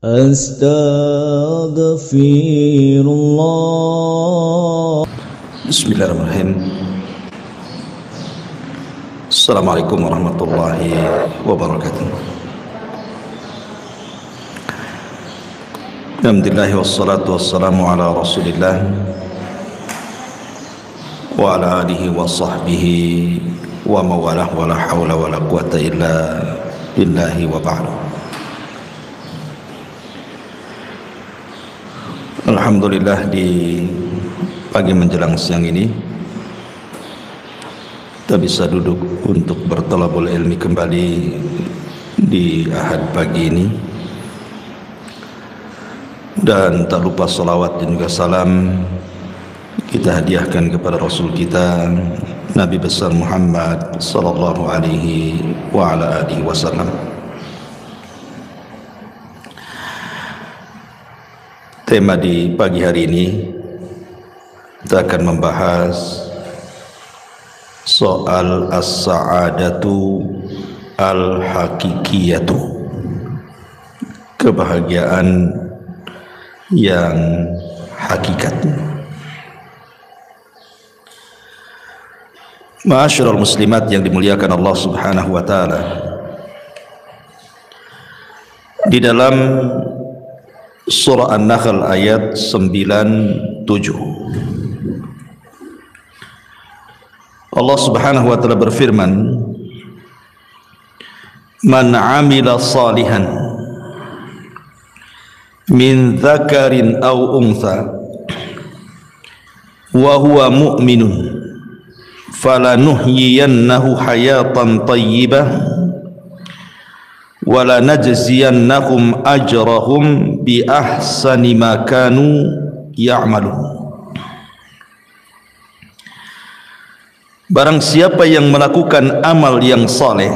Astaghfirullah. Bismillahirrahmanirrahim. Assalamualaikum warahmatullahi wabarakatuh. Alhamdulillah wassalatu wassalamu ala Rasulillah wa ala alihi wa sahbihi wa mawalah wa la hawla wa la quwata illa billahi wa ba'du. Alhamdulillah, di pagi menjelang siang ini kita bisa duduk untuk bertalabul ilmi kembali di Ahad pagi ini, dan tak lupa salawat dan juga salam kita hadiahkan kepada Rasul kita Nabi besar Muhammad sallallahu alaihi wa ala alihi wasallam. Tema di pagi hari ini kita akan membahas soal as-sa'adatu al-hakikiyatu, kebahagiaan yang hakikat. Ma'asyiral muslimat yang dimuliakan Allah Subhanahu wa taala, di dalam surah An-Nahl ayat 97 Allah Subhanahu wa taala berfirman, "Man 'amila salihan min dzakarin aw untha wa huwa mu'minun falanuhyiyannahu hayatan thayyibah wa lanajziyannahum ajrahum bi ahsani ma kanu ya'malun." Barang siapa yang melakukan amal yang saleh,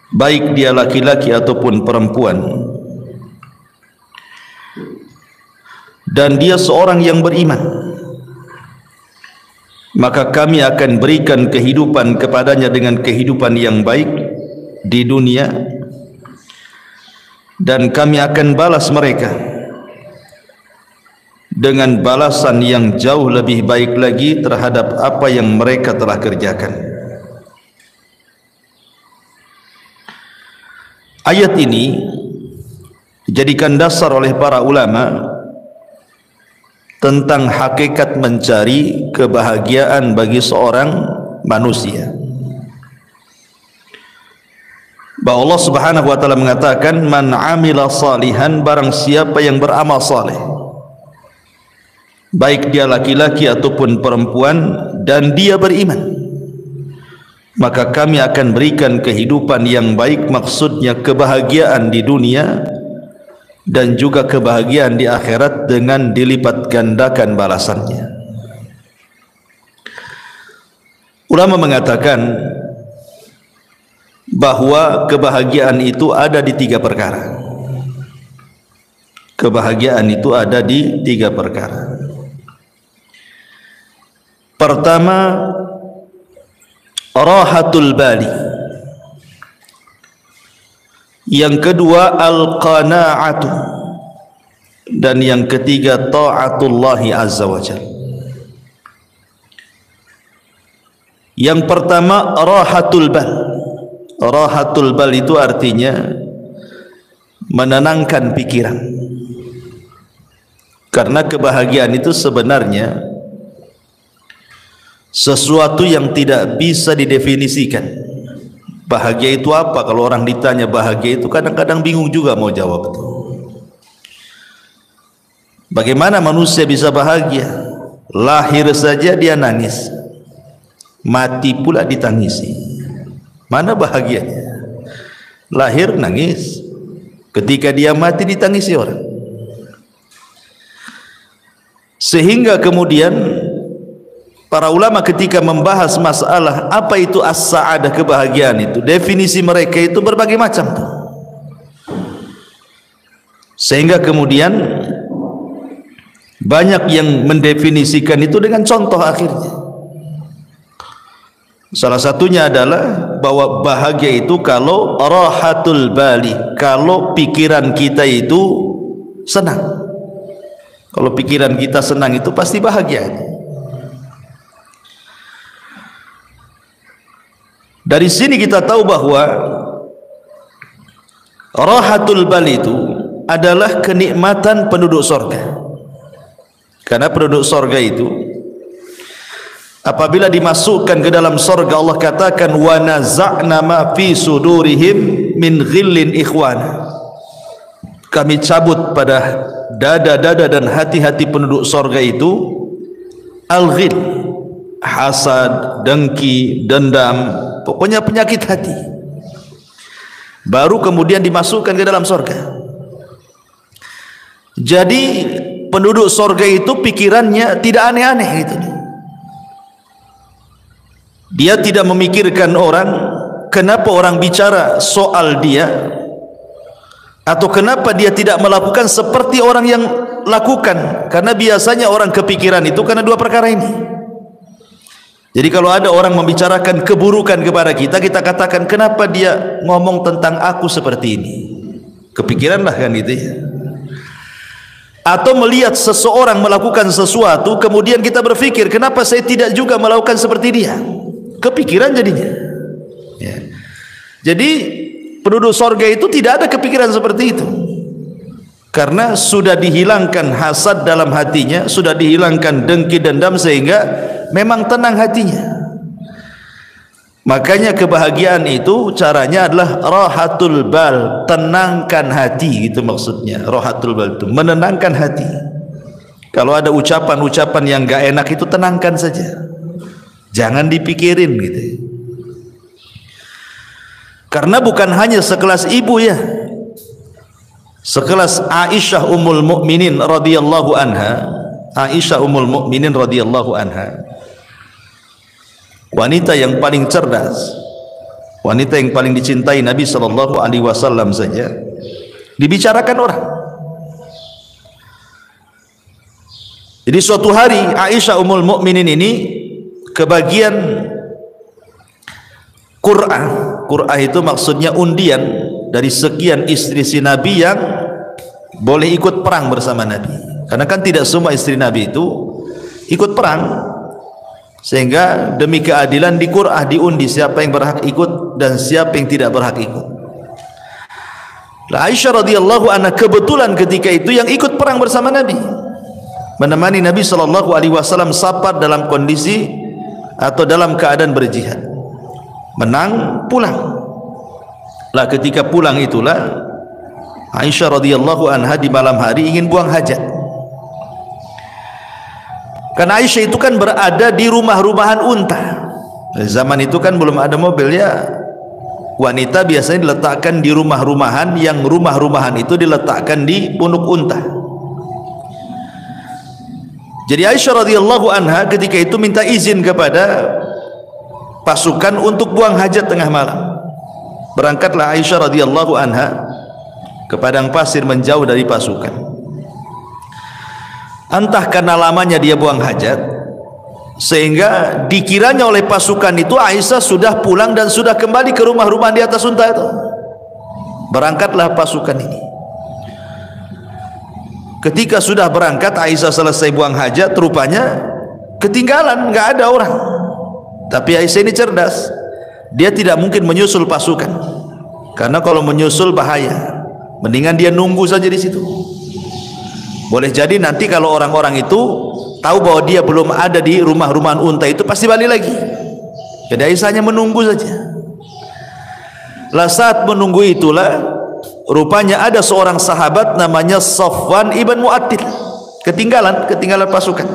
baik dia laki-laki ataupun perempuan, dan dia seorang yang beriman, maka kami akan berikan kehidupan kepadanya dengan kehidupan yang baik di dunia, dan kami akan balas mereka dengan balasan yang jauh lebih baik lagi terhadap apa yang mereka telah kerjakan. Ayat ini dijadikan dasar oleh para ulama tentang hakikat mencari kebahagiaan bagi seorang manusia. Bahwa Allah Subhanahu wa taala mengatakan, "Man 'amila salihan", barang siapa yang beramal saleh, baik dia laki-laki ataupun perempuan, dan dia beriman, maka kami akan berikan kehidupan yang baik, maksudnya kebahagiaan di dunia dan juga kebahagiaan di akhirat dengan dilipat gandakan balasannya. Ulama mengatakan bahwa kebahagiaan itu ada di tiga perkara. Kebahagiaan itu ada di tiga perkara. Pertama, rahatul bali. Yang kedua, al-qana'atu. Dan yang ketiga, ta'atullahi azza wa jalla. Yang pertama, rahatul bal. Rahatul bal itu artinya menenangkan pikiran. Karena kebahagiaan itu sebenarnya sesuatu yang tidak bisa didefinisikan. Bahagia itu apa? Kalau orang ditanya bahagia itu, kadang-kadang bingung juga mau jawab itu. Bagaimana manusia bisa bahagia? Lahir saja dia nangis, mati pula ditangisi. Mana bahagianya? Lahir nangis, ketika dia mati ditangisi orang. Sehingga kemudian para ulama ketika membahas masalah apa itu as-sa'adah, kebahagiaan itu, definisi mereka itu berbagai macam. Sehingga kemudian banyak yang mendefinisikan itu dengan contoh akhirnya. Salah satunya adalah bahwa bahagia itu kalau rahatul bali, kalau pikiran kita itu senang. Kalau pikiran kita senang itu pasti bahagia. Dari sini kita tahu bahwa rahatul bali itu adalah kenikmatan penduduk sorga. Karena penduduk sorga itu apabila dimasukkan ke dalam sorga, Allah katakan wa naza'na ma fi sudurihim min ghillin ikhwana. Kami cabut pada dada-dada dan hati-hati penduduk sorga itu al-ghil, hasad, dengki, dendam, pokoknya penyakit hati. Baru kemudian dimasukkan ke dalam sorga. Jadi penduduk sorga itu pikirannya tidak aneh-aneh gitu. Dia tidak memikirkan orang, kenapa orang bicara soal dia, atau kenapa dia tidak melakukan seperti orang yang lakukan. Karena biasanya orang kepikiran itu karena dua perkara ini. Jadi kalau ada orang membicarakan keburukan kepada kita, kita katakan kenapa dia ngomong tentang aku seperti ini. Kepikiranlah kan gitu ya. Atau melihat seseorang melakukan sesuatu, kemudian kita berpikir kenapa saya tidak juga melakukan seperti dia. Kepikiran jadinya ya. Jadi penduduk sorga itu tidak ada kepikiran seperti itu, karena sudah dihilangkan hasad dalam hatinya, sudah dihilangkan dengki dendam, sehingga memang tenang hatinya. Makanya kebahagiaan itu caranya adalah rahatul bal, tenangkan hati, gitu maksudnya. Rahatul bal itu menenangkan hati. Kalau ada ucapan-ucapan yang gak enak itu tenangkan saja, jangan dipikirin gitu. Karena bukan hanya sekelas ibu ya, sekelas Aisyah Ummul Mukminin radhiyallahu anha. Aisyah Ummul Mukminin radhiyallahu anha, wanita yang paling cerdas, wanita yang paling dicintai Nabi sallallahu alaihi wasallam saja dibicarakan orang. Jadi suatu hari Aisyah Ummul Mukminin ini kebagian Qur'ah. Qur'ah itu maksudnya undian dari sekian istri si Nabi yang boleh ikut perang bersama Nabi. Karena kan tidak semua istri Nabi itu ikut perang, sehingga demi keadilan di Qur'ah diundi siapa yang berhak ikut dan siapa yang tidak berhak ikut. Aisyah radhiyallahu anha kebetulan ketika itu yang ikut perang bersama Nabi, menemani Nabi sallallahu alaihi wasallam safar dalam kondisi atau dalam keadaan berjihad. Menang, pulang. Lah ketika pulang itulah Aisyah radhiyallahu anha di malam hari ingin buang hajat. Karena Aisyah itu kan berada di rumah-rumahan unta. Zaman itu kan belum ada mobil ya. Wanita biasanya diletakkan di rumah-rumahan, yang rumah-rumahan itu diletakkan di punuk unta. Jadi Aisyah radhiyallahu anha ketika itu minta izin kepada pasukan untuk buang hajat tengah malam. Berangkatlah Aisyah radhiyallahu anha ke padang pasir menjauh dari pasukan. Entah karena lamanya dia buang hajat, sehingga dikiranya oleh pasukan itu Aisyah sudah pulang dan sudah kembali ke rumah-rumah di atas unta itu. Berangkatlah pasukan ini. Ketika sudah berangkat, Aisyah selesai buang hajat, rupanya ketinggalan, nggak ada orang. Tapi Aisyah ini cerdas, dia tidak mungkin menyusul pasukan, karena kalau menyusul bahaya. Mendingan dia nunggu saja di situ. Boleh jadi nanti kalau orang-orang itu tahu bahwa dia belum ada di rumah-rumahan unta itu, pasti balik lagi. Jadi Aisyah hanya menunggu saja. Lah saat menunggu itulah rupanya ada seorang sahabat namanya Safwan ibn Mu'attil ketinggalan pasukan.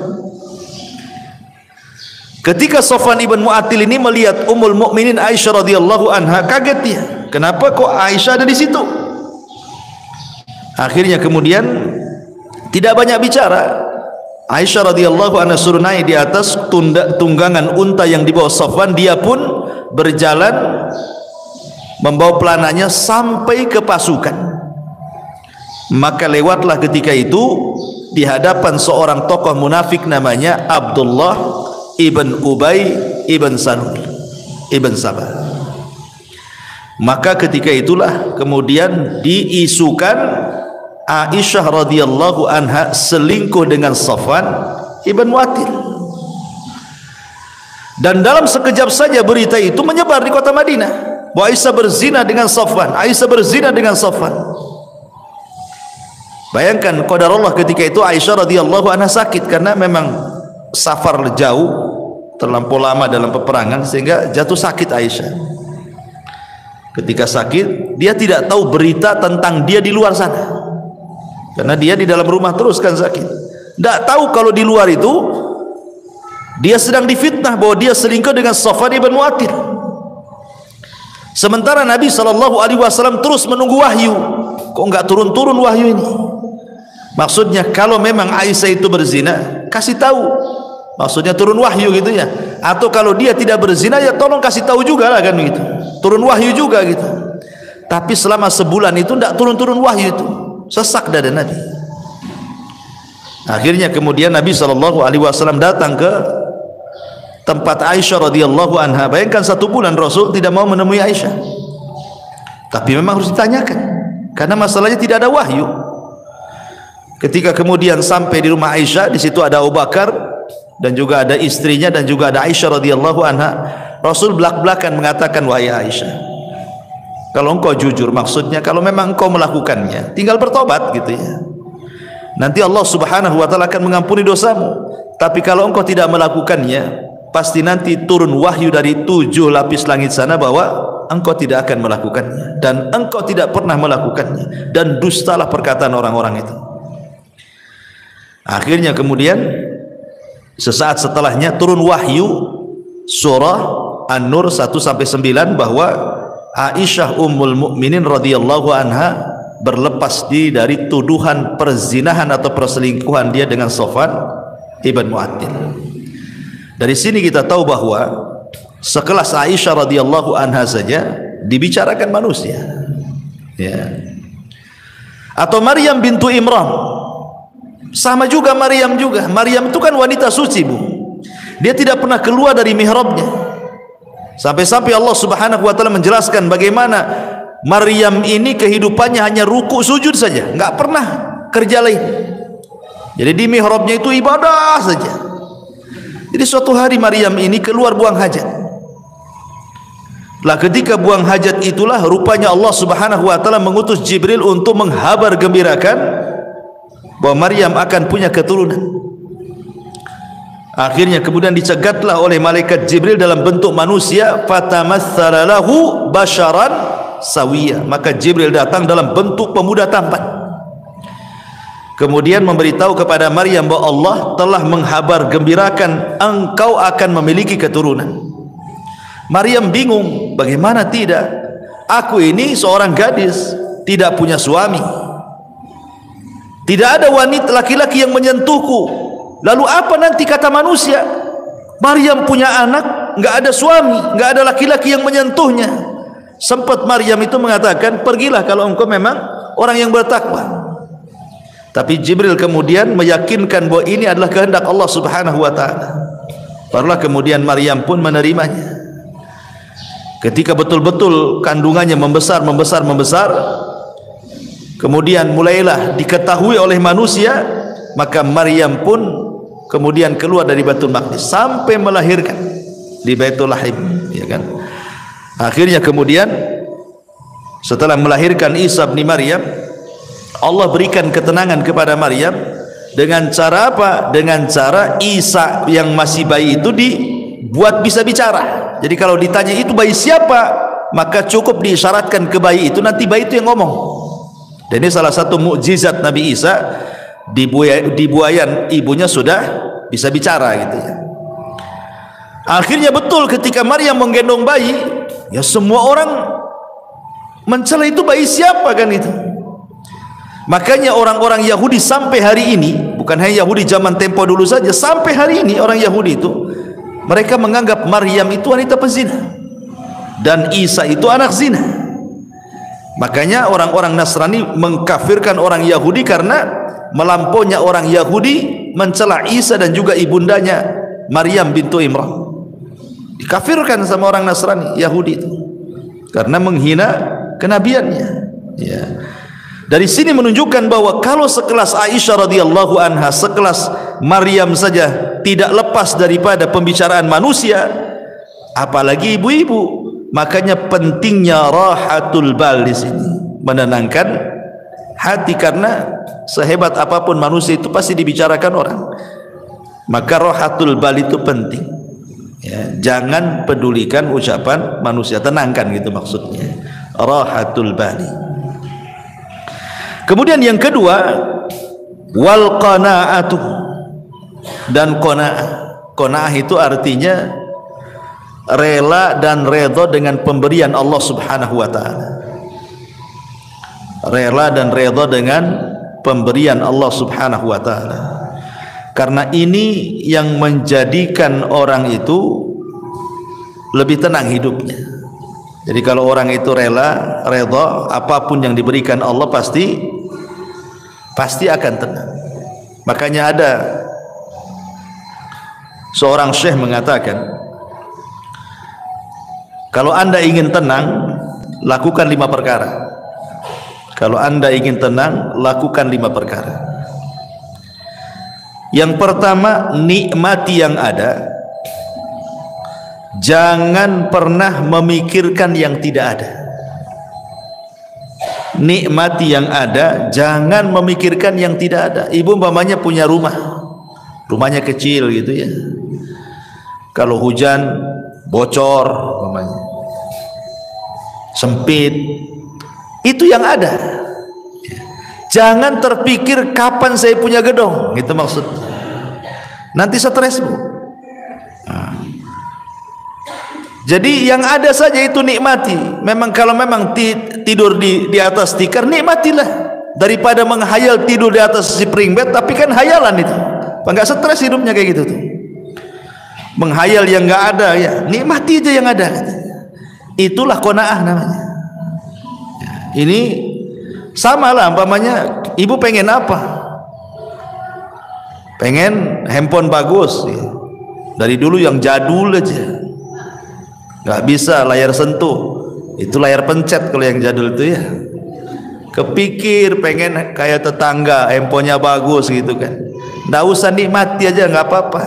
Ketika Safwan ibn Mu'attil ini melihat Ummul Mukminin Aisyah radhiyallahu anha, kaget dia. Kenapa kok Aisyah ada di situ? Akhirnya kemudian tidak banyak bicara, Aisyah radhiyallahu anha suruh naik di atas tunggangan unta yang dibawa Safwan. Dia pun berjalan membawa pelananya sampai ke pasukan. Maka lewatlah ketika itu di hadapan seorang tokoh munafik namanya Abdullah ibn Ubay ibn Salul. ibn Sabah. Maka ketika itulah kemudian diisukan Aisyah radhiyallahu anha selingkuh dengan Safwan ibn Mu'attil. Dan dalam sekejap saja berita itu menyebar di kota Madinah bahwa Aisyah berzina dengan Safwan, Aisyah berzina dengan Safwan. Bayangkan qadarullah ketika itu Aisyah radhiyallahu anha sakit karena memang safar jauh, terlampau lama dalam peperangan sehingga jatuh sakit Aisyah. Ketika sakit, dia tidak tahu berita tentang dia di luar sana. Karena dia di dalam rumah terus kan sakit. Tidak tahu kalau di luar itu dia sedang difitnah bahwa dia selingkuh dengan Safwan ibn Mu'attil. Sementara Nabi SAW terus menunggu wahyu. Kok enggak turun-turun wahyu ini? Maksudnya kalau memang Aisyah itu berzina, kasih tahu. Maksudnya turun wahyu gitu ya. Atau kalau dia tidak berzina, ya tolong kasih tahu juga lah kan gitu. Turun wahyu juga gitu. Tapi selama sebulan itu tidak turun-turun wahyu itu, sesak dada Nabi. Akhirnya kemudian Nabi SAW datang ke tempat Aisyah radhiyallahu anha. Bayangkan 1 bulan Rasul tidak mau menemui Aisyah. Tapi memang harus ditanyakan karena masalahnya tidak ada wahyu. Ketika kemudian sampai di rumah Aisyah, di situ ada Abu Bakar dan juga ada istrinya dan juga ada Aisyah radhiyallahu anha. Rasul belak-belakan mengatakan, wahai Aisyah, kalau engkau jujur, maksudnya kalau memang engkau melakukannya, tinggal bertobat gitu ya. Nanti Allah Subhanahu wa taala akan mengampuni dosamu. Tapi kalau engkau tidak melakukannya, pasti nanti turun wahyu dari 7 lapis langit sana bahwa engkau tidak akan melakukannya dan engkau tidak pernah melakukannya dan dustalah perkataan orang-orang itu. Akhirnya kemudian sesaat setelahnya turun wahyu surah An-Nur 1-9 bahwa Aisyah Ummul Mukminin radhiyallahu anha berlepas diri dari tuduhan perzinahan atau perselingkuhan dia dengan Safwan ibn Mu'attil. Dari sini kita tahu bahwa sekelas Aisyah radhiyallahu anha saja dibicarakan manusia. Ya. Atau Maryam bintu Imran. Sama juga Maryam juga. Maryam itu kan wanita suci, Bu. Dia tidak pernah keluar dari mihrabnya. Sampai-sampai Allah Subhanahu wa taala menjelaskan bagaimana Maryam ini kehidupannya hanya ruku sujud saja, enggak pernah kerja lain. Jadi di mihrabnya itu ibadah saja. Jadi suatu hari Maryam ini keluar buang hajat. Lah ketika buang hajat itulah rupanya Allah Subhanahu wa taala mengutus Jibril untuk menghabar gembirakan bahwa Maryam akan punya keturunan. Akhirnya kemudian dicegatlah oleh malaikat Jibril dalam bentuk manusia, fatamatsala lahu basharan sawiyya. Maka Jibril datang dalam bentuk pemuda tampan. Kemudian memberitahu kepada Maryam bahwa Allah telah menghabar gembirakan engkau akan memiliki keturunan. Maryam bingung, bagaimana tidak? Aku ini seorang gadis, tidak punya suami. Tidak ada wanita laki-laki yang menyentuhku. Lalu apa nanti kata manusia? Maryam punya anak, enggak ada suami, enggak ada laki-laki yang menyentuhnya. Sempat Maryam itu mengatakan, pergilah kalau engkau memang orang yang bertakwa. Tapi Jibril kemudian meyakinkan bahwa ini adalah kehendak Allah Subhanahu wa taala. Barulah kemudian Maryam pun menerimanya. Ketika betul-betul kandungannya membesar, kemudian mulailah diketahui oleh manusia, maka Maryam pun kemudian keluar dari Baitul Maqdis sampai melahirkan di Baitul Lahim, ya kan? Akhirnya kemudian setelah melahirkan Isa bin Maryam, Allah berikan ketenangan kepada Maryam dengan cara apa? Dengan cara Isa yang masih bayi itu dibuat bisa bicara. Jadi kalau ditanya itu bayi siapa, maka cukup diisyaratkan ke bayi itu, nanti bayi itu yang ngomong. Dan ini salah satu mukjizat Nabi Isa, di buayan ibunya sudah bisa bicara gitu ya. Akhirnya betul ketika Maryam menggendong bayi, ya semua orang mencela itu bayi siapa kan itu. Makanya orang-orang Yahudi sampai hari ini, bukan hanya Yahudi zaman tempo dulu saja, sampai hari ini orang Yahudi itu mereka menganggap Maryam itu wanita pezina dan Isa itu anak zina. Makanya orang-orang Nasrani mengkafirkan orang Yahudi karena melampaunya orang Yahudi mencela Isa dan juga ibundanya Maryam bintu Imran. dikafirkan sama orang Nasrani, Yahudi itu, karena menghina kenabiannya. Ya. Dari sini menunjukkan bahwa kalau sekelas Aisyah radhiyallahu anha, sekelas Maryam saja tidak lepas daripada pembicaraan manusia, apalagi ibu-ibu. Makanya pentingnya rahatul bal di sini, menenangkan hati, karena sehebat apapun manusia itu pasti dibicarakan orang. Maka rahatul bal itu penting. Ya, jangan pedulikan ucapan manusia, tenangkan gitu maksudnya. Rahatul bali. Kemudian yang kedua, wal qanaatu, dan qanaah. Qanaah itu artinya rela dan redha dengan pemberian Allah Subhanahu wa taala. Rela dan redha dengan pemberian Allah Subhanahu wa taala. Karena ini yang menjadikan orang itu lebih tenang hidupnya. Jadi kalau orang itu rela, redha, apapun yang diberikan Allah pasti akan tenang. Makanya ada seorang syekh mengatakan, kalau Anda ingin tenang, lakukan 5 perkara. Kalau Anda ingin tenang, lakukan 5 perkara. Yang pertama, nikmati yang ada. Jangan pernah memikirkan yang tidak ada. Nikmati yang ada, jangan memikirkan yang tidak ada. Ibu umpamanya punya rumah, rumahnya kecil gitu ya. Kalau hujan bocor umpamanya, sempit, itu yang ada. Jangan terpikir kapan saya punya gedung, gitu maksudnya. Nanti stres, Bu. Jadi yang ada saja itu nikmati. Memang kalau memang tidur di atas tikar, nikmatilah, daripada menghayal tidur di atas spring bed, tapi kan hayalan itu. Enggak stres hidupnya kayak gitu tuh. Menghayal yang enggak ada, ya nikmati aja yang ada. Itulah qanaah namanya. Ini sama lah, umpamanya ibu pengen apa? Pengen handphone bagus ya. Dari dulu yang jadul aja, nggak bisa layar sentuh, itu layar pencet kalau yang jadul itu ya. Kepikir pengen kayak tetangga, handphonenya bagus gitu kan, nggak usah, nikmati aja, nggak apa-apa,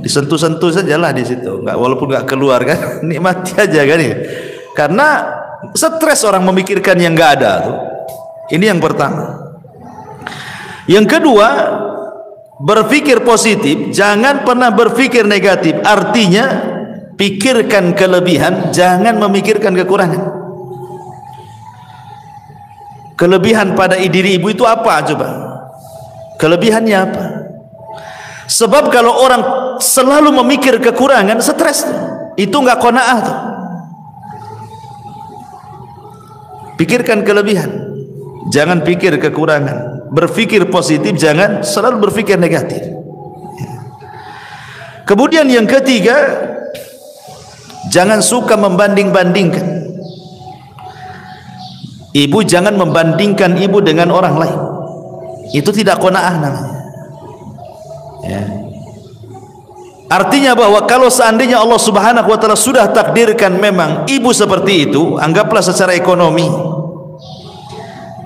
disentuh-sentuh sajalah di situ, nggak, walaupun nggak keluar kan, nikmati aja kan ya. Karena stres orang memikirkan yang nggak ada tuh. Ini yang pertama. Yang kedua, berpikir positif, jangan pernah berpikir negatif. Artinya pikirkan kelebihan, jangan memikirkan kekurangan. Kelebihan pada diri ibu itu apa coba? Kelebihannya apa? Sebab kalau orang selalu memikir kekurangan, stres. Itu enggak qanaah tuh. Pikirkan kelebihan, jangan pikir kekurangan. Berpikir positif, jangan selalu berpikir negatif. Kemudian yang ketiga, jangan suka membanding-bandingkan. Ibu jangan membandingkan ibu dengan orang lain. Itu tidak qanaah namanya. Ya. Artinya bahwa kalau seandainya Allah Subhanahu wa taala sudah takdirkan memang ibu seperti itu, anggaplah secara ekonomi,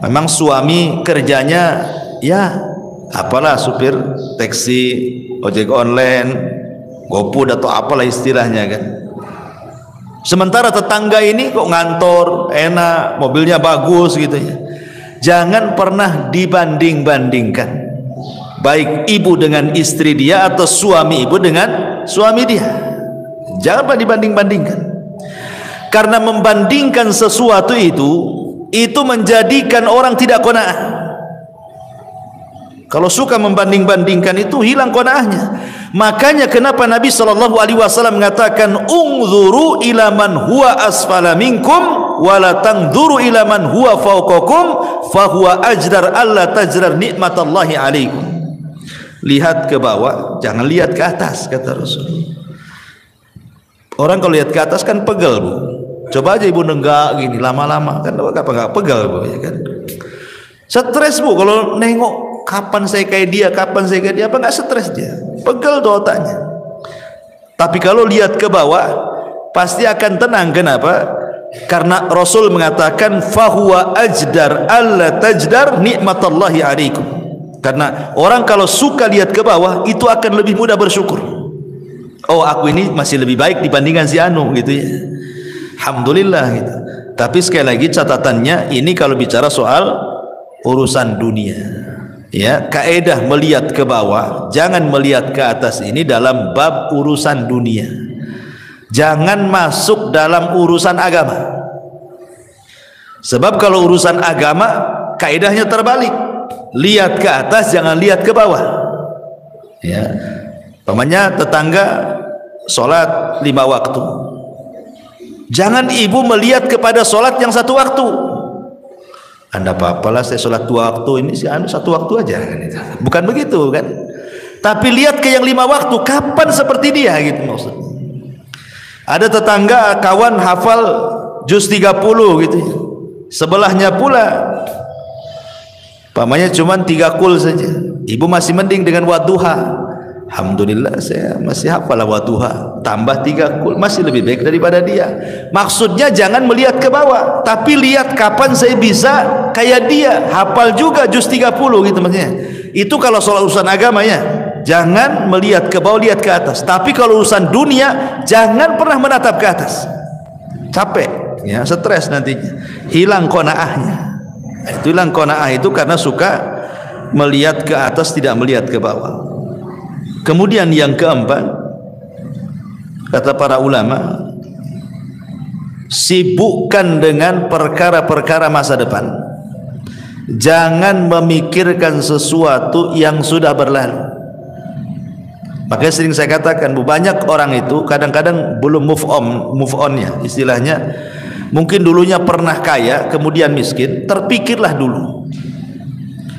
memang suami kerjanya ya apalah, supir taksi, ojek online, GoFood atau apalah istilahnya kan. Sementara tetangga ini kok ngantor, enak, mobilnya bagus gitu ya. Jangan pernah dibanding-bandingkan, baik ibu dengan istri dia atau suami ibu dengan suami dia. Jangan pernah dibanding-bandingkan. Karena membandingkan sesuatu itu menjadikan orang tidak qanaah. Kalau suka membanding-bandingkan itu hilang qanaahnya. Makanya kenapa Nabi SAW mengatakan, "Ungzuru ila man huwa asfala minkum wa la tanzuru ila man huwa fawqakum fa huwa ajdar alla tajrar nikmatallahi alaikum." Lihat ke bawah, jangan lihat ke atas, kata Rasul. Orang kalau lihat ke atas kan pegel, Bu. Coba aja ibu nenggak gini lama-lama kan apa enggak pegel, Bu, ya kan? Stres, Bu, kalau nengok kapan saya kayak dia, kapan saya kayak dia, apa enggak stres dia? Pegel tuh otaknya. Tapi kalau lihat ke bawah pasti akan tenang. Kenapa? Karena Rasul mengatakan fahuwa ajdar alla tajdar nikmatallahi alaikum. Karena orang kalau suka lihat ke bawah itu akan lebih mudah bersyukur. Oh, aku ini masih lebih baik dibandingkan si anu gitu ya. Alhamdulillah gitu. Tapi sekali lagi catatannya, ini kalau bicara soal urusan dunia. Ya, kaedah melihat ke bawah, jangan melihat ke atas ini dalam bab urusan dunia. Jangan masuk dalam urusan agama. Sebab kalau urusan agama kaedahnya terbalik. Lihat ke atas, jangan lihat ke bawah. Ya. Pamannya tetangga sholat 5 waktu. Jangan ibu melihat kepada sholat yang 1 waktu. Anda apa-apalah saya sholat 2 waktu, ini si anu 1 waktu aja. Bukan begitu kan? Tapi lihat ke yang 5 waktu, kapan seperti dia gitu maksudnya. Ada tetangga kawan hafal juz 30 gitu. Sebelahnya pula pamannya cuma 3 kul saja. Ibu masih mending dengan wadduha. Alhamdulillah saya masih hafal wadduha, tambah 3 kul masih lebih baik daripada dia. Maksudnya jangan melihat ke bawah, tapi lihat kapan saya bisa kayak dia, hafal juga juz 30 gitu maksudnya. Itu kalau soal urusan agama ya. Jangan melihat ke bawah, lihat ke atas. Tapi kalau urusan dunia jangan pernah menatap ke atas. Capek ya, stres nantinya. Hilang qanaahnya. Itu hilang qanaah itu karena suka melihat ke atas, tidak melihat ke bawah. Kemudian yang keempat, kata para ulama, sibukkan dengan perkara-perkara masa depan. Jangan memikirkan sesuatu yang sudah berlalu. Makanya sering saya katakan, banyak orang itu kadang-kadang belum move on-nya, istilahnya. Mungkin dulunya pernah kaya, kemudian miskin, terpikirlah dulu.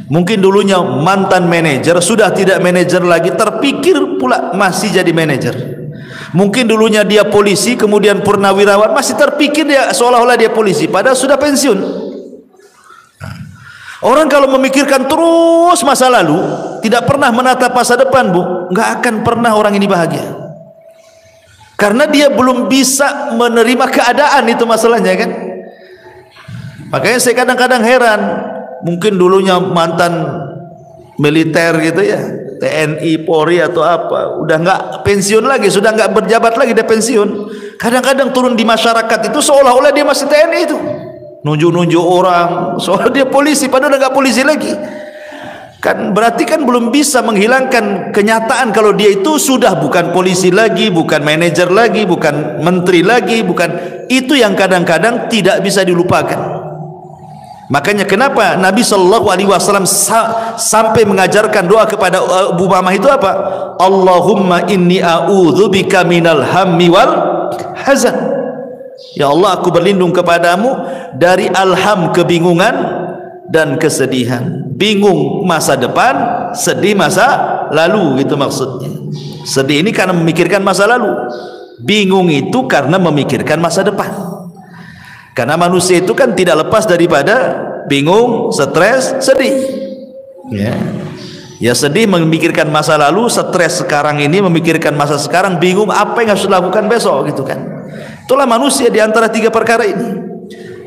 Mungkin dulunya mantan manajer, sudah tidak manajer lagi, terpikir pula masih jadi manajer. Mungkin dulunya dia polisi, kemudian purnawirawan, masih terpikir dia seolah-olah dia polisi, padahal sudah pensiun. Orang kalau memikirkan terus masa lalu, tidak pernah menatap masa depan, Bu, nggak akan pernah orang ini bahagia. Karena dia belum bisa menerima keadaan, itu masalahnya kan. Makanya saya kadang-kadang heran. Mungkin dulunya mantan militer gitu ya, TNI, Polri atau apa, udah nggak pensiun lagi, sudah nggak berjabat lagi, dia pensiun. Kadang-kadang turun di masyarakat itu seolah-olah dia masih TNI itu, nunjuk-nunjuk orang, soal dia polisi, padahal udah nggak polisi lagi. Kan berarti kan belum bisa menghilangkan kenyataan kalau dia itu sudah bukan polisi lagi, bukan manajer lagi, bukan menteri lagi, bukan itu yang kadang-kadang tidak bisa dilupakan. Makanya kenapa Nabi Shallallahu Alaihi Wasallam sampai mengajarkan doa kepada Abu Umamah itu apa? Allahumma inni a'udzubika minal hammi wal hazan. Ya Allah, aku berlindung kepadamu dari alham, kebingungan dan kesedihan. Bingung masa depan, sedih masa lalu, gitu maksudnya. Sedih ini karena memikirkan masa lalu, bingung itu karena memikirkan masa depan. Karena manusia itu kan tidak lepas daripada bingung, stres, sedih. Ya sedih memikirkan masa lalu, stres sekarang ini memikirkan masa sekarang, bingung apa yang harus dilakukan besok gitu kan. Itulah manusia di antara 3 perkara ini.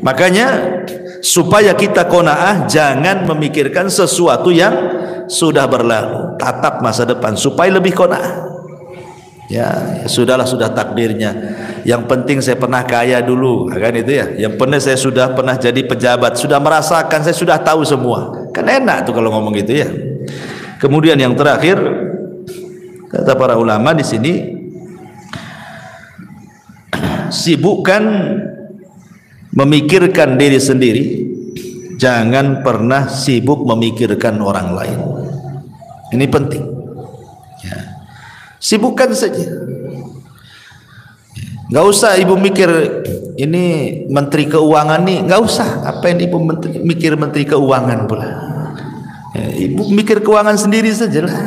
Makanya supaya kita qanaah, jangan memikirkan sesuatu yang sudah berlalu, tatap masa depan supaya lebih qanaah. Ya sudahlah, sudah takdirnya. Yang penting saya pernah kaya dulu, kan itu ya. Yang penting saya sudah pernah jadi pejabat, sudah merasakan, saya sudah tahu semua. Kan enak tuh kalau ngomong gitu ya. Kemudian yang terakhir, kata para ulama di sini, sibukkan memikirkan diri sendiri, jangan pernah sibuk memikirkan orang lain. Ini penting. Ya. Sibukkan saja, nggak usah ibu mikir ini menteri keuangan nih, nggak usah. Apa yang ibu mikir menteri keuangan pula? Ya, ibu mikir keuangan sendiri saja lah.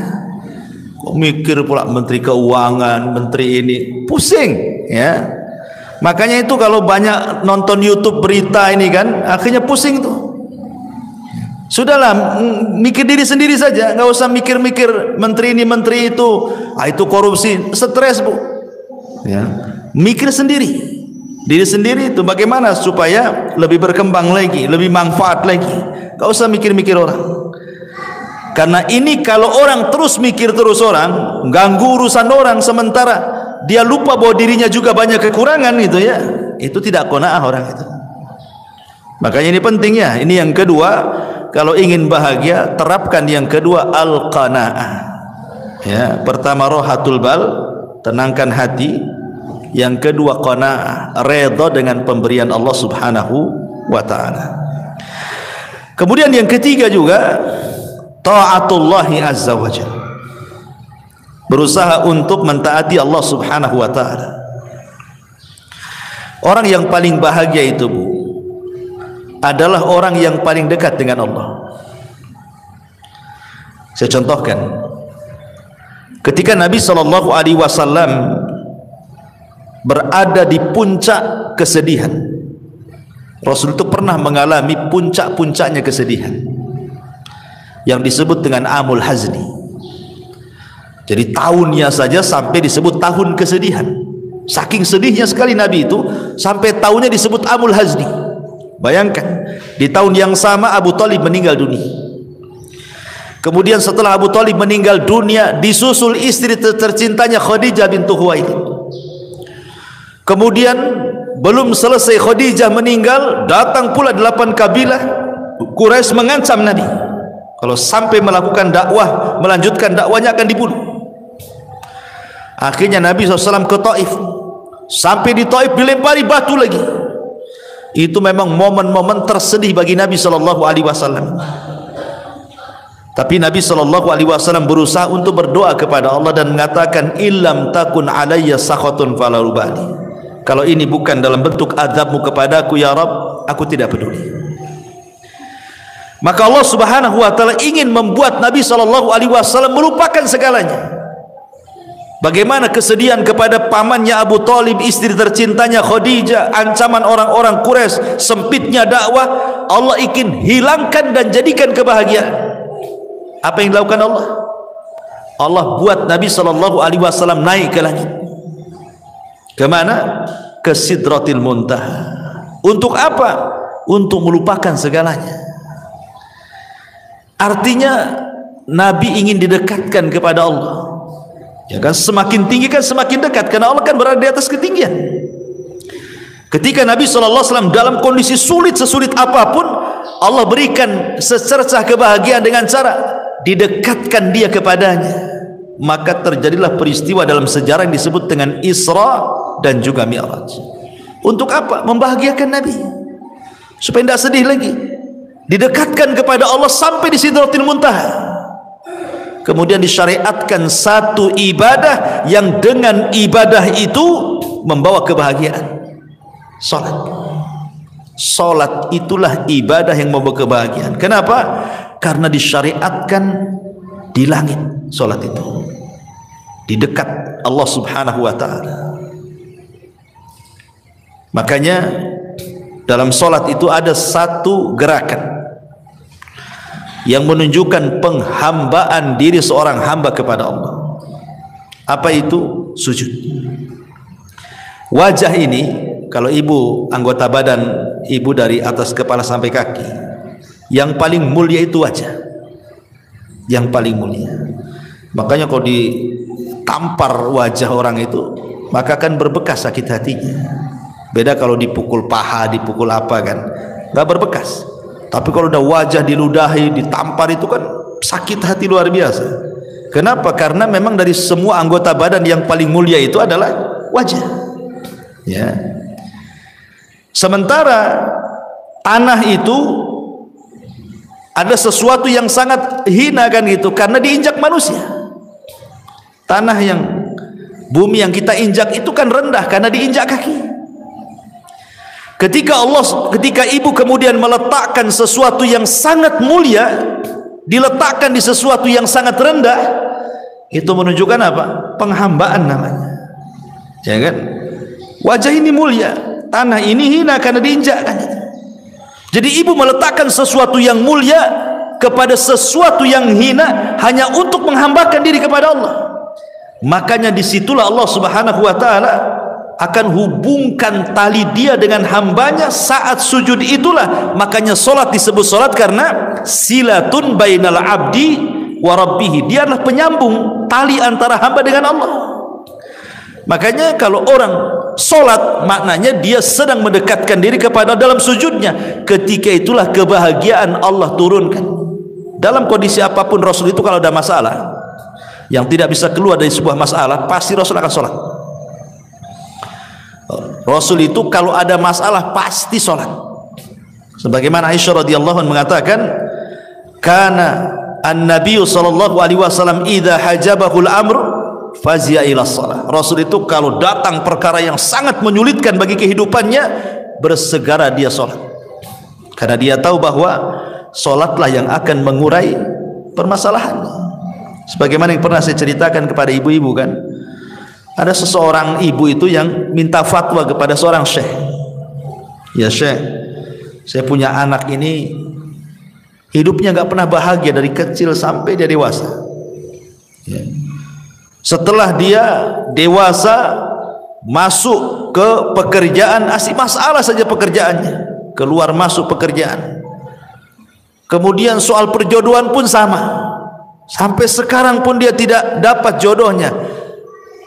Kok mikir pula menteri keuangan, menteri ini, pusing ya. Makanya itu kalau banyak nonton YouTube berita ini kan, akhirnya pusing tuh. Sudahlah, mikir diri sendiri saja, nggak usah mikir-mikir menteri ini menteri itu, itu korupsi, stres Bu. Ya, mikir sendiri, diri sendiri itu bagaimana supaya lebih berkembang lagi, lebih manfaat lagi. Gak usah mikir-mikir orang. Karena ini kalau orang terus mikir terus orang, ganggu urusan orang, sementara dia lupa bahwa dirinya juga banyak kekurangan gitu ya, itu tidak qanaah orang itu. Makanya ini penting ya. Ini yang kedua, kalau ingin bahagia terapkan yang kedua, al-qanaah. Ya, pertama rohatul bal, tenangkan hati. Yang kedua qanaah, redha dengan pemberian Allah Subhanahu wa taala. Kemudian yang ketiga juga ta'atullahi azza wa jalla, berusaha untuk mentaati Allah Subhanahu wa taala. Orang yang paling bahagia itu, Bu, adalah orang yang paling dekat dengan Allah. Saya contohkan, ketika Nabi sallallahu alaihi wasallam berada di puncak kesedihan, Rasul itu pernah mengalami puncak-puncaknya kesedihan yang disebut dengan amul hazni. Jadi tahunnya saja sampai disebut tahun kesedihan. Saking sedihnya sekali Nabi itu sampai tahunnya disebut amul hazni. Bayangkan, di tahun yang sama Abu Thalib meninggal dunia. Kemudian setelah Abu Thalib meninggal dunia, disusul istri tercintanya Khadijah bintu Khuwailid. Kemudian belum selesai Khadijah meninggal, datang pula 8 kabilah Quraisy mengancam Nabi, kalau sampai melakukan dakwah, melanjutkan dakwanya akan dibunuh. Akhirnya Nabi SAW ke Taif. Sampai di Taif dilempari batu lagi. Itu memang momen-momen tersedih bagi Nabi SAW. Tapi Nabi SAW berusaha untuk berdoa kepada Allah dan mengatakan, illam takun alayya sakhatun fala ubali. Kalau ini bukan dalam bentuk azabmu kepadaku ya Rabb, aku tidak peduli. Maka Allah Subhanahu wa taala ingin membuat Nabi SAW melupakan segalanya. Bagaimana kesedihan kepada pamannya Abu Thalib, istri tercintanya Khadijah, ancaman orang-orang Quraisy, sempitnya dakwah, Allah ingin hilangkan dan jadikan kebahagiaan. Apa yang dilakukan Allah? Allah buat Nabi SAW naik ke langit. Kemana? Ke Sidratil Muntaha. Untuk apa? Untuk melupakan segalanya. Artinya Nabi ingin didekatkan kepada Allah. Ya kan, semakin tinggi kan semakin dekat, karena Allah kan berada di atas ketinggian. Ketika Nabi SAW dalam kondisi sulit, sesulit apapun, Allah berikan secercah kebahagiaan dengan cara didekatkan dia kepadanya. Maka terjadilah peristiwa dalam sejarah yang disebut dengan Isra dan juga Mi'raj. Untuk apa? Membahagiakan Nabi supaya tidak sedih lagi, didekatkan kepada Allah sampai di Sidratil Muntaha. Kemudian disyariatkan satu ibadah yang dengan ibadah itu membawa kebahagiaan. Salat. Salat itulah ibadah yang membawa kebahagiaan. Kenapa? Karena disyariatkan di langit salat itu, di dekat Allah Subhanahu wa taala. Makanya dalam salat itu ada satu gerakan yang menunjukkan penghambaan diri seorang hamba kepada Allah. Apa itu? Sujud. Wajah ini, kalau ibu anggota badan ibu dari atas kepala sampai kaki, yang paling mulia itu wajah. Yang paling mulia. Makanya kalau ditampar wajah orang itu, maka akan berbekas sakit hatinya. Beda kalau dipukul paha, dipukul apa kan, nggak berbekas. Tapi kalau udah wajah diludahi, ditampar, itu kan sakit hati luar biasa. Kenapa? Karena memang dari semua anggota badan yang paling mulia itu adalah wajah. Ya. Sementara tanah itu ada sesuatu yang sangat hina kan gitu, karena diinjak manusia. Tanah yang, bumi yang kita injak itu kan rendah karena diinjak kaki. Ketika ibu kemudian meletakkan sesuatu yang sangat mulia, diletakkan di sesuatu yang sangat rendah, itu menunjukkan apa? Penghambaan namanya. Ya kan? Wajah ini mulia, tanah ini hina karena diinjakkan. Jadi ibu meletakkan sesuatu yang mulia kepada sesuatu yang hina hanya untuk menghambakan diri kepada Allah. Makanya disitulah Allah Subhanahu wa ta'ala akan hubungkan tali dia dengan hambanya saat sujud itulah. Makanya solat disebut solat karena silatun bainal abdi wa rabbihi. Dia adalah penyambung tali antara hamba dengan Allah. Makanya kalau orang solat, maknanya dia sedang mendekatkan diri kepada dalam sujudnya. Ketika itulah kebahagiaan Allah turunkan. Dalam kondisi apapun Rasul itu kalau ada masalah yang tidak bisa keluar dari sebuah masalah, pasti Rasul akan sholat. Rasul itu kalau ada masalah pasti sholat. Sebagaimana Aisyah radhiyallahu anha mengatakan, kana an-nabiy sallallahu alaihi wasallam idza hajabahul amr fazia ila shalah. Rasul itu kalau datang perkara yang sangat menyulitkan bagi kehidupannya, bersegera dia sholat. Karena dia tahu bahwa sholatlah yang akan mengurai permasalahan. Sebagaimana yang pernah saya ceritakan kepada ibu-ibu kan, ada seseorang ibu itu yang minta fatwa kepada seorang syekh. Ya syekh, saya punya anak ini hidupnya nggak pernah bahagia dari kecil sampai dia dewasa. Ya. Setelah dia dewasa masuk ke pekerjaan, asik masalah saja pekerjaannya, keluar masuk pekerjaan. Kemudian soal perjodohan pun sama. Sampai sekarang pun dia tidak dapat jodohnya.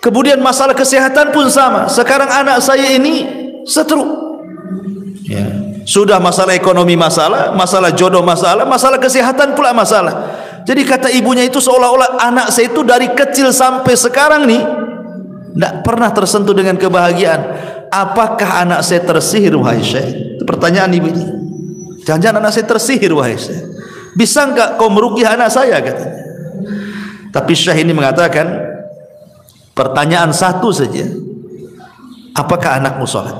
Kemudian masalah kesehatan pun sama. Sekarang anak saya ini stroke. Ya. Sudah masalah ekonomi masalah, masalah jodoh masalah, masalah kesehatan pula masalah. Jadi kata ibunya itu seolah-olah anak saya itu dari kecil sampai sekarang nih tidak pernah tersentuh dengan kebahagiaan. Apakah anak saya tersihir wahai syekh? Itu pertanyaan ibu ini. Jangan-jangan anak saya tersihir wahai syekh. Bisa enggak kau meruqyah anak saya katanya. Tapi syekh ini mengatakan pertanyaan satu saja, apakah anakmu sholat?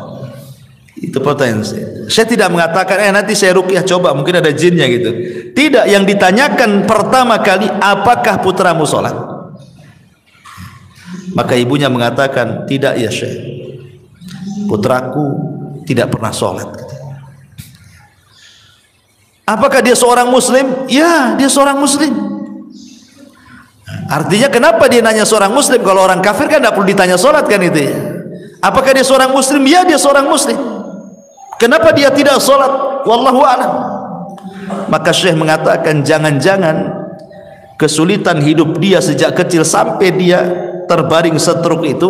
Itu pertanyaan saya. Saya tidak mengatakan nanti saya ruqyah coba mungkin ada jinnya gitu. Tidak, yang ditanyakan pertama kali, apakah putramu sholat? Maka ibunya mengatakan, tidak ya syekh, putraku tidak pernah sholat. Apakah dia seorang muslim? Ya, dia seorang muslim. Artinya kenapa dia nanya seorang muslim? Kalau orang kafir kan tidak perlu ditanya sholat kan itu ya. Apakah dia seorang muslim? Ya, dia seorang muslim. Kenapa dia tidak sholat? Wallahu a'lam. Maka syekh mengatakan jangan-jangan kesulitan hidup dia sejak kecil sampai dia terbaring stroke itu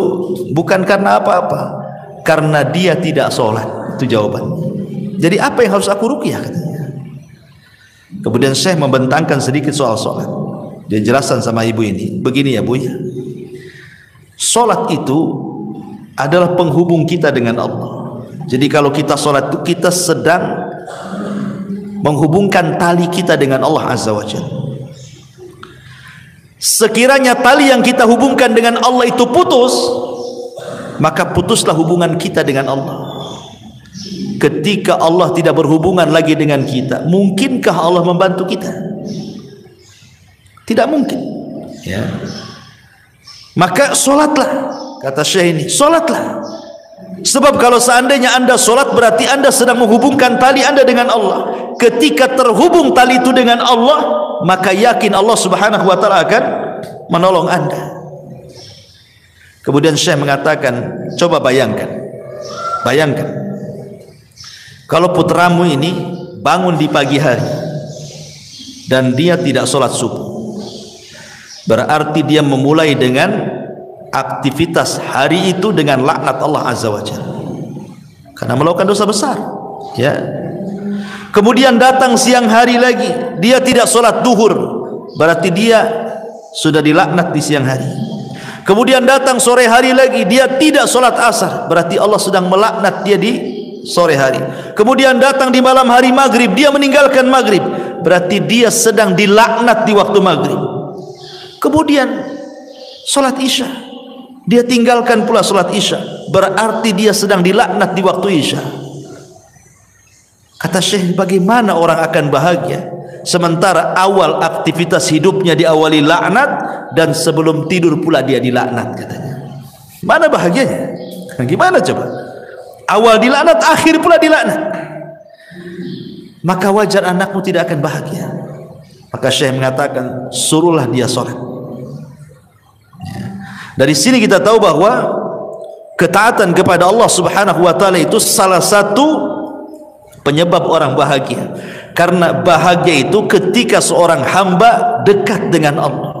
bukan karena apa-apa, karena dia tidak sholat. Itu jawabannya. Jadi apa yang harus aku ruqyah katanya. Kemudian syekh membentangkan sedikit soal sholat. Dia jelaskan sama ibu ini, begini ya bu ya, sholat itu adalah penghubung kita dengan Allah. Jadi kalau kita sholat itu kita sedang menghubungkan tali kita dengan Allah Azza wa Jalla. Sekiranya tali yang kita hubungkan dengan Allah itu putus, maka putuslah hubungan kita dengan Allah. Ketika Allah tidak berhubungan lagi dengan kita, mungkinkah Allah membantu kita? Tidak mungkin ya. Maka sholatlah, kata syekh ini, sholatlah. Sebab kalau seandainya anda sholat berarti anda sedang menghubungkan tali anda dengan Allah. Ketika terhubung tali itu dengan Allah, maka yakin Allah subhanahu wa ta'ala akan menolong anda. Kemudian syekh mengatakan, coba bayangkan kalau putramu ini bangun di pagi hari dan dia tidak sholat subuh, berarti dia memulai dengan aktivitas hari itu dengan laknat Allah Azza wa Jalla karena melakukan dosa besar ya. Kemudian datang siang hari lagi dia tidak sholat duhur, berarti dia sudah dilaknat di siang hari. Kemudian datang sore hari lagi dia tidak sholat asar, berarti Allah sedang melaknat dia di sore hari. Kemudian datang di malam hari maghrib dia meninggalkan maghrib, berarti dia sedang dilaknat di waktu maghrib. Kemudian sholat isya dia tinggalkan pula sholat isya, berarti dia sedang dilaknat di waktu isya. Kata syekh, bagaimana orang akan bahagia sementara awal aktivitas hidupnya diawali laknat dan sebelum tidur pula dia dilaknat katanya. Mana bahagianya? Gimana coba? Awal dilaknat, akhir pula dilaknat. Maka wajar anakmu tidak akan bahagia. Maka syekh mengatakan, suruhlah dia sholat. Dari sini kita tahu bahwa ketaatan kepada Allah Subhanahu wa taala itu salah satu penyebab orang bahagia. Karena bahagia itu ketika seorang hamba dekat dengan Allah.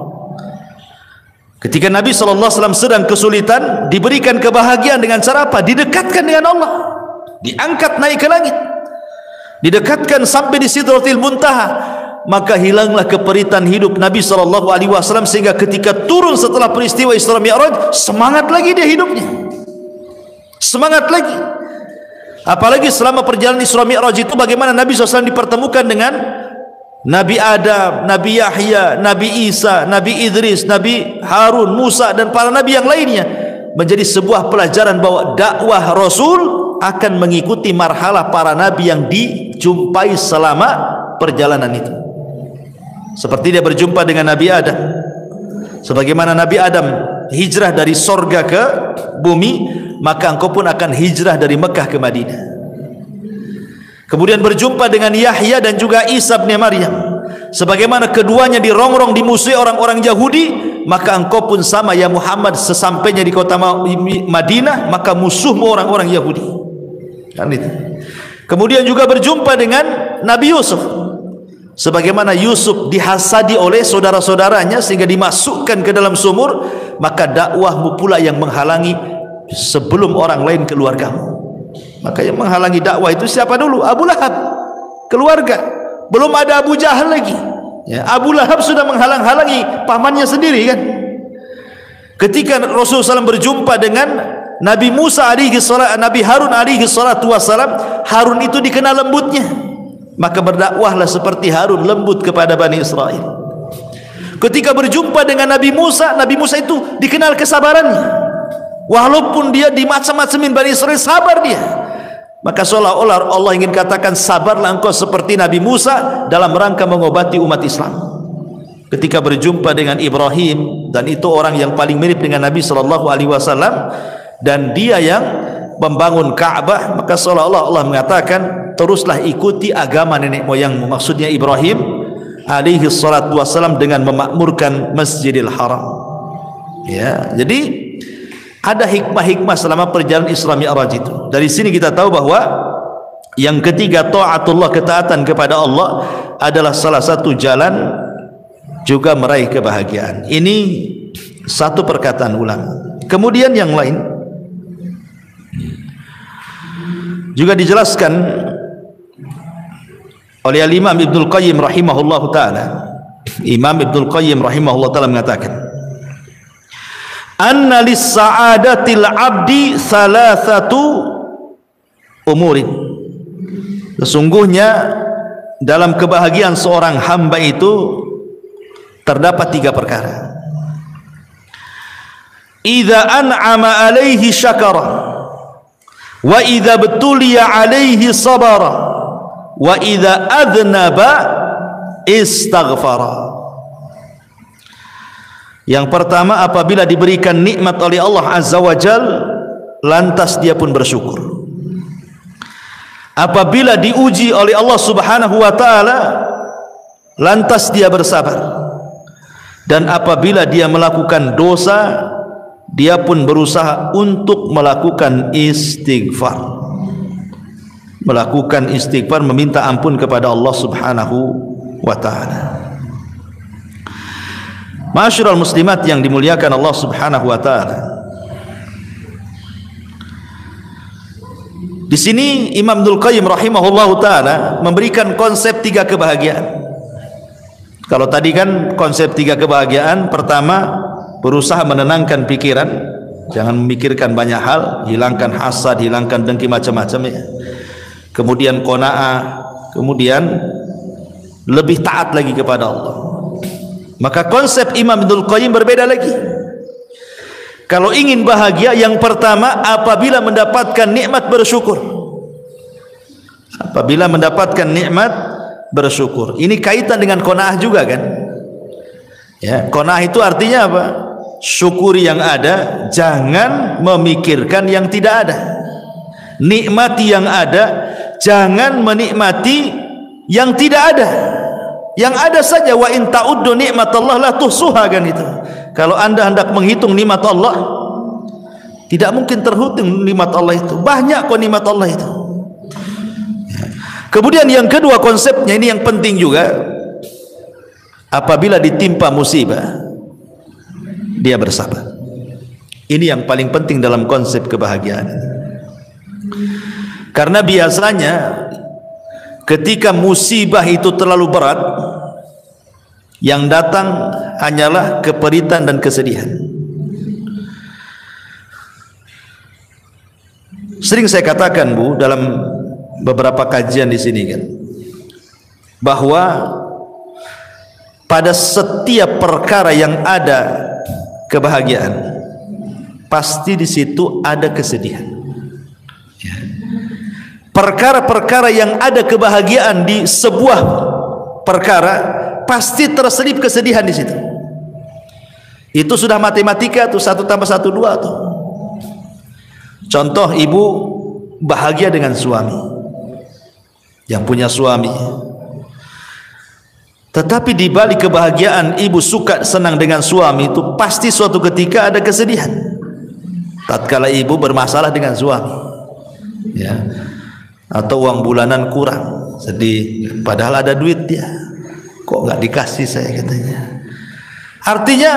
Ketika Nabi SAW sedang kesulitan, diberikan kebahagiaan dengan cara apa? Didekatkan dengan Allah, diangkat naik ke langit, didekatkan sampai di Sidratil Muntaha. Maka hilanglah keperitan hidup Nabi SAW, sehingga ketika turun setelah peristiwa Isra Mi'raj, semangat lagi dia hidupnya, semangat lagi. Apalagi selama perjalanan Isra Mi'raj itu bagaimana Nabi SAW dipertemukan dengan Nabi Adam, Nabi Yahya, Nabi Isa, Nabi Idris, Nabi Harun, Musa dan para nabi yang lainnya. Menjadi sebuah pelajaran bahwa dakwah Rasul akan mengikuti marhalah para nabi yang dijumpai selama perjalanan itu. Seperti dia berjumpa dengan Nabi Adam, sebagaimana Nabi Adam hijrah dari sorga ke bumi, maka engkau pun akan hijrah dari Mekah ke Madinah. Kemudian berjumpa dengan Yahya dan juga Isa bin Maryam, sebagaimana keduanya dirongrong dimusuhi orang-orang Yahudi, maka engkau pun sama ya Muhammad, sesampainya di kota Madinah maka musuhmu orang-orang Yahudi. Kan itu. Kemudian juga berjumpa dengan Nabi Yusuf, sebagaimana Yusuf dihasadi oleh saudara-saudaranya sehingga dimasukkan ke dalam sumur, maka dakwahmu pula yang menghalangi sebelum orang lain keluargamu. Maka yang menghalangi dakwah itu siapa dulu? Abu Lahab, keluarga. Belum ada Abu Jahal lagi ya, Abu Lahab sudah menghalang-halangi pamannya sendiri kan. Ketika Rasulullah SAW berjumpa dengan Nabi Musa alaihi salam, Nabi Harun alaihi salatu wassalam, Harun itu dikenal lembutnya, maka berdakwahlah seperti Harun lembut kepada Bani Israel. Ketika berjumpa dengan Nabi Musa itu dikenal kesabarannya, walaupun dia dimacam-macamin Bani Israel, sabar dia. Maka seolah-olah Allah ingin katakan, sabarlah engkau seperti Nabi Musa dalam rangka mengobati umat Islam. Ketika berjumpa dengan Ibrahim, dan itu orang yang paling mirip dengan Nabi SAW, dan dia yang membangun Ka'bah, maka seolah-olah Allah mengatakan, teruslah ikuti agama nenek moyangmu, maksudnya Ibrahim alaihi salatu wassalam, dengan memakmurkan Masjidil Haram ya. Jadi ada hikmah-hikmah selama perjalanan Isra Mi'raj itu. Dari sini kita tahu bahwa yang ketiga, taatullah, ketaatan kepada Allah adalah salah satu jalan juga meraih kebahagiaan. Ini satu perkataan ulama. Kemudian yang lain juga dijelaskan oleh Imam Ibnul Qayyim rahimahullah ta'ala. Imam Ibnul Qayyim rahimahullah ta'ala mengatakan, anna lis-sa'adatil abdi thalathatu umurin. Sesungguhnya dalam kebahagiaan seorang hamba itu terdapat tiga perkara. Idza an'ama alaihi syakara, wa idza betuliya alaihi sabara, wa idza adnaba istaghfara. Yang pertama, apabila diberikan nikmat oleh Allah Azza wa Jal, lantas dia pun bersyukur. Apabila diuji oleh Allah Subhanahu wa ta'ala, lantas dia bersabar. Dan apabila dia melakukan dosa, dia pun berusaha untuk melakukan istighfar. Melakukan istighfar, meminta ampun kepada Allah Subhanahu wa ta'ala. Ma'asyiral muslimat yang dimuliakan Allah Subhanahu wa taala. Di sini Imam Ibnul Qayyim rahimahullahu taala memberikan konsep tiga kebahagiaan. Kalau tadi kan konsep tiga kebahagiaan, pertama berusaha menenangkan pikiran, jangan memikirkan banyak hal, hilangkan hasad, hilangkan dengki macam-macam ya. Kemudian qanaah, kemudian lebih taat lagi kepada Allah. Maka konsep Imam Ibnul Qayyim berbeda lagi. Kalau ingin bahagia, yang pertama apabila mendapatkan nikmat bersyukur. Apabila mendapatkan nikmat bersyukur. Ini kaitan dengan qanaah juga kan? Ya, qanaah itu artinya apa? Syukuri yang ada, jangan memikirkan yang tidak ada. Nikmati yang ada, jangan menikmati yang tidak ada. Yang ada saja, wa in ta'uddu nikmatallah la tuhsuha, kan itu. Kalau Anda hendak menghitung nikmat Allah, tidak mungkin terhitung nikmat Allah itu. Banyak kok nikmat Allah itu. Kemudian yang kedua konsepnya ini yang penting juga. Apabila ditimpa musibah, dia bersabar. Ini yang paling penting dalam konsep kebahagiaan. Karena biasanya ketika musibah itu terlalu berat, yang datang hanyalah keperitan dan kesedihan. Sering saya katakan, Bu, dalam beberapa kajian di sini kan, bahwa pada setiap perkara yang ada kebahagiaan, pasti di situ ada kesedihan. Perkara-perkara yang ada kebahagiaan di sebuah perkara, pasti terselip kesedihan di situ. Itu sudah matematika tuh, 1 tambah 1 2 tuh. Contoh, ibu bahagia dengan suami, yang punya suami, tetapi di balik kebahagiaan ibu suka senang dengan suami itu, pasti suatu ketika ada kesedihan. Tatkala ibu bermasalah dengan suami, ya, atau uang bulanan kurang, sedih, padahal ada duit dia, kok nggak dikasih saya, katanya. Artinya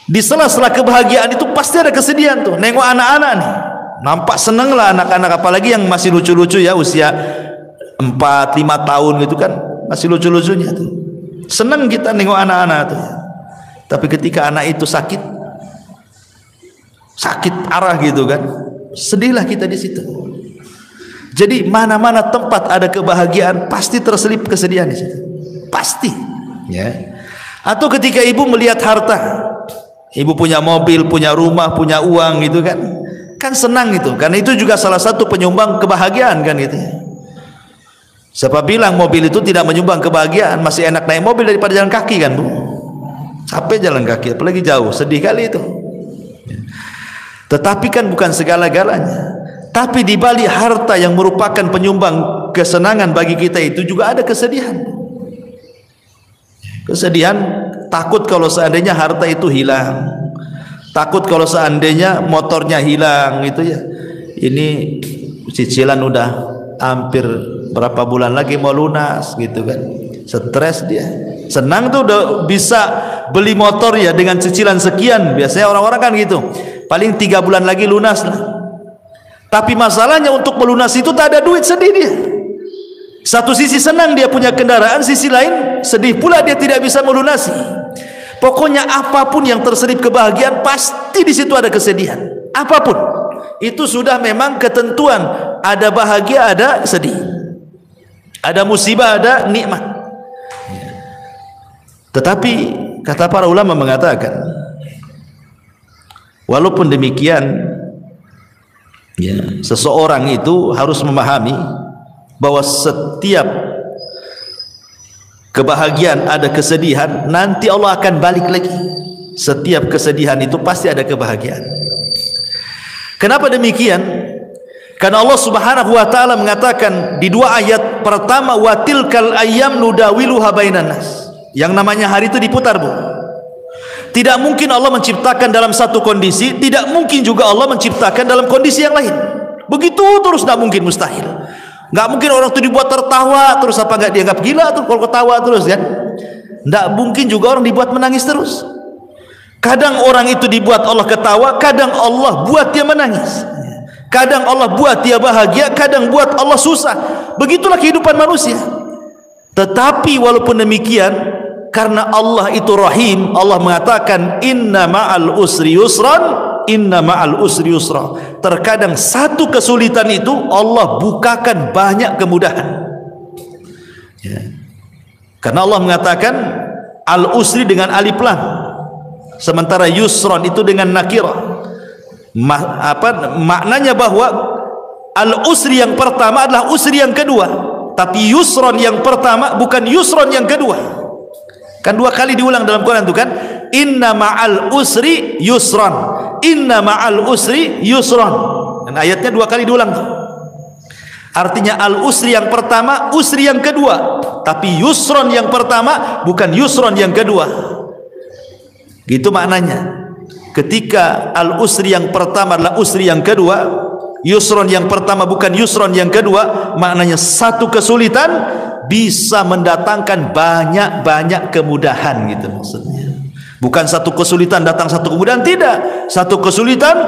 di sela-sela kebahagiaan itu pasti ada kesedihan tuh. Nengok anak-anak nih, nampak seneng lah anak-anak, apalagi yang masih lucu-lucu ya, usia 4-5 tahun gitu kan, masih lucu-lucunya tuh. Seneng kita nengok anak-anak tuh. Tapi ketika anak itu sakit parah gitu kan, sedihlah kita di situ. Jadi mana-mana tempat ada kebahagiaan, pasti terselip kesedihan di situ. Pasti, ya. Atau ketika ibu melihat harta, ibu punya mobil, punya rumah, punya uang gitu kan senang itu, karena itu juga salah satu penyumbang kebahagiaan kan gitu. Siapa bilang mobil itu tidak menyumbang kebahagiaan? Masih enak naik mobil daripada jalan kaki kan, Bu. Capek jalan kaki, apalagi jauh, sedih kali itu. Tetapi kan bukan segala-galanya. Tapi di balik harta yang merupakan penyumbang kesenangan bagi kita itu juga ada kesedihan. Kesedihan, takut kalau seandainya harta itu hilang, takut kalau seandainya motornya hilang gitu ya. Ini cicilan udah hampir berapa bulan lagi mau lunas gitu kan, stres dia. Senang tuh udah bisa beli motor ya dengan cicilan sekian, biasanya orang-orang kan gitu, paling 3 bulan lagi lunas lah. Tapi masalahnya untuk melunasi itu tak ada duit, sedih dia. Satu sisi senang dia punya kendaraan, sisi lain sedih pula dia tidak bisa melunasi. Pokoknya apapun yang terselip kebahagiaan, pasti di situ ada kesedihan. Apapun itu sudah memang ketentuan, ada bahagia, ada sedih, ada musibah, ada nikmat. Tetapi kata para ulama mengatakan, walaupun demikian, ya, seseorang itu harus memahami bahwa setiap kebahagiaan ada kesedihan, nanti Allah akan balik lagi. Setiap kesedihan itu pasti ada kebahagiaan. Kenapa demikian? Karena Allah Subhanahu wa taala mengatakan di 2 ayat pertama, wa tilkal ayyam nudawiluha bainan nas. Yang namanya hari itu diputar, Bu. Tidak mungkin Allah menciptakan dalam satu kondisi, tidak mungkin juga Allah menciptakan dalam kondisi yang lain. Begitu terus, tidak mungkin, mustahil. Nggak mungkin orang itu dibuat tertawa terus, apa nggak dianggap gila tuh kalau ketawa terus kan? Nggak mungkin juga orang dibuat menangis terus. Kadang orang itu dibuat Allah ketawa, kadang Allah buat dia menangis. Kadang Allah buat dia bahagia, kadang buat Allah susah. Begitulah kehidupan manusia. Tetapi walaupun demikian, karena Allah itu Rahim, Allah mengatakan inna ma'al usri yusran, inna ma'al usri yusra. Terkadang satu kesulitan itu Allah bukakan banyak kemudahan, ya. Karena Allah mengatakan al usri dengan alif lam, sementara yusran itu dengan nakirah. Maknanya bahwa al usri yang pertama adalah usri yang kedua, tapi yusran yang pertama bukan yusran yang kedua. Kan 2 kali diulang dalam Quran itu kan, inna ma'al usri yusran, inna ma'al usri yusran. Dan ayatnya 2 kali diulang tuh. Artinya al usri yang pertama, usri yang kedua, tapi yusran yang pertama bukan yusran yang kedua. Gitu maknanya. Ketika al-usri yang pertama adalah usri yang kedua, yusron yang pertama bukan yusron yang kedua, maknanya satu kesulitan bisa mendatangkan banyak-banyak kemudahan, gitu maksudnya. Bukan satu kesulitan datang satu kemudahan, tidak. Satu kesulitan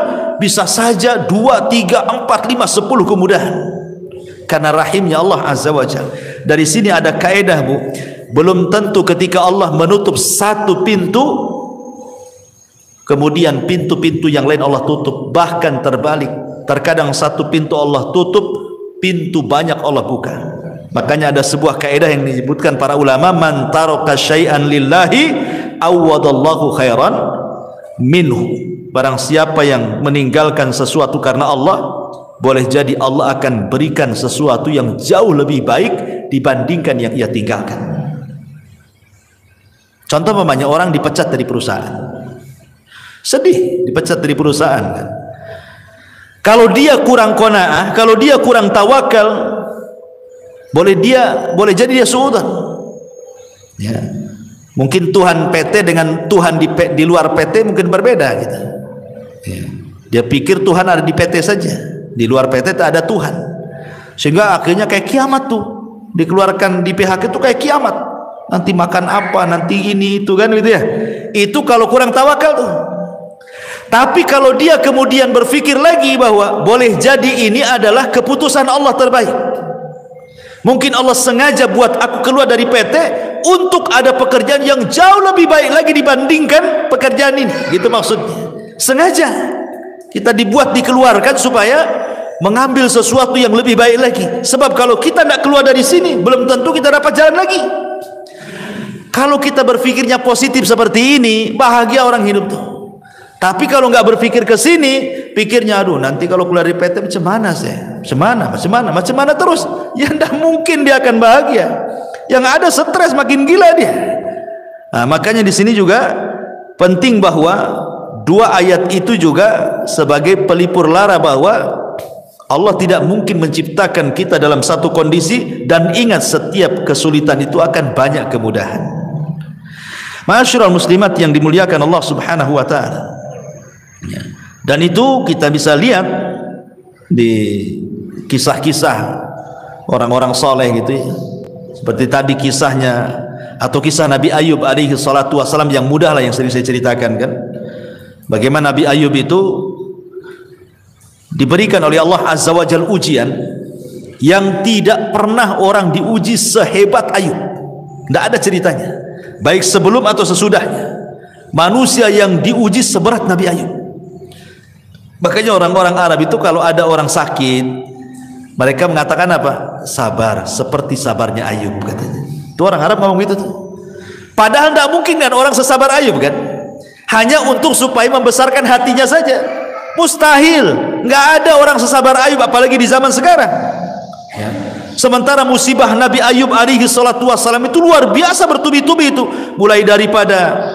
bisa saja 2, 3, 4, 5, 10 kemudahan. Karena rahimnya Allah Azza wa Jalla. Dari sini ada kaedah, Bu. Belum tentu ketika Allah menutup satu pintu, kemudian pintu-pintu yang lain Allah tutup. Bahkan terbalik. Terkadang satu pintu Allah tutup, pintu banyak Allah buka. Makanya ada sebuah kaedah yang disebutkan para ulama, man taraka syai'an lillahi awadallahu khairan minhu. Barang siapa yang meninggalkan sesuatu karena Allah, boleh jadi Allah akan berikan sesuatu yang jauh lebih baik dibandingkan yang ia tinggalkan. Contoh umpamanya orang dipecat dari perusahaan, sedih dipecat dari perusahaan kan? Kalau dia kurang qanaah, kalau dia kurang tawakal, boleh jadi dia suudzon. Ya. Mungkin Tuhan PT dengan Tuhan di luar PT mungkin berbeda gitu. Ya. Dia pikir Tuhan ada di PT saja, di luar PT tak ada Tuhan, sehingga akhirnya kayak kiamat tuh, dikeluarkan di PHK itu kayak kiamat. Nanti makan apa, nanti ini itu kan gitu ya. Itu kalau kurang tawakal tuh. Tapi kalau dia kemudian berpikir lagi bahwa boleh jadi ini adalah keputusan Allah terbaik, mungkin Allah sengaja buat aku keluar dari PT untuk ada pekerjaan yang jauh lebih baik lagi dibandingkan pekerjaan ini, gitu maksudnya. Sengaja kita dibuat dikeluarkan supaya mengambil sesuatu yang lebih baik lagi. Sebab kalau kita tidak keluar dari sini, belum tentu kita dapat jalan lagi. Kalau kita berpikirnya positif seperti ini, bahagia orang hidup tuh. Tapi kalau nggak berpikir ke sini, pikirnya aduh nanti kalau keluar dari PT macam mana saya? Macam mana terus? Ya tidak mungkin dia akan bahagia. Yang ada stres, makin gila dia. Nah, makanya di sini juga penting bahwa dua ayat itu juga sebagai pelipur lara bahwa Allah tidak mungkin menciptakan kita dalam satu kondisi, dan ingat setiap kesulitan itu akan banyak kemudahan. Ma'asyiral muslimat yang dimuliakan Allah Subhanahu wa taala. Ya. Dan itu kita bisa lihat di kisah-kisah orang-orang soleh gitu ya. Seperti tadi kisahnya atau kisah Nabi Ayub alaihi salatu wassalam yang mudah lah yang sering saya ceritakan kan. Bagaimana Nabi Ayub itu diberikan oleh Allah Azza wa Jalla ujian yang tidak pernah orang diuji sehebat Ayub. Tidak ada ceritanya, baik sebelum atau sesudahnya. Manusia yang diuji seberat Nabi Ayub. Makanya orang-orang Arab itu kalau ada orang sakit, mereka mengatakan apa? Sabar, seperti sabarnya Ayub katanya. Itu orang Arab ngomong gitu tuh. Padahal tidak mungkin kan orang sesabar Ayub kan? Hanya untuk supaya membesarkan hatinya saja. Mustahil. Nggak ada orang sesabar Ayub, apalagi di zaman sekarang. Ya. Sementara musibah Nabi Ayub alaihi salatu wassalam itu luar biasa bertubi-tubi itu. Mulai daripada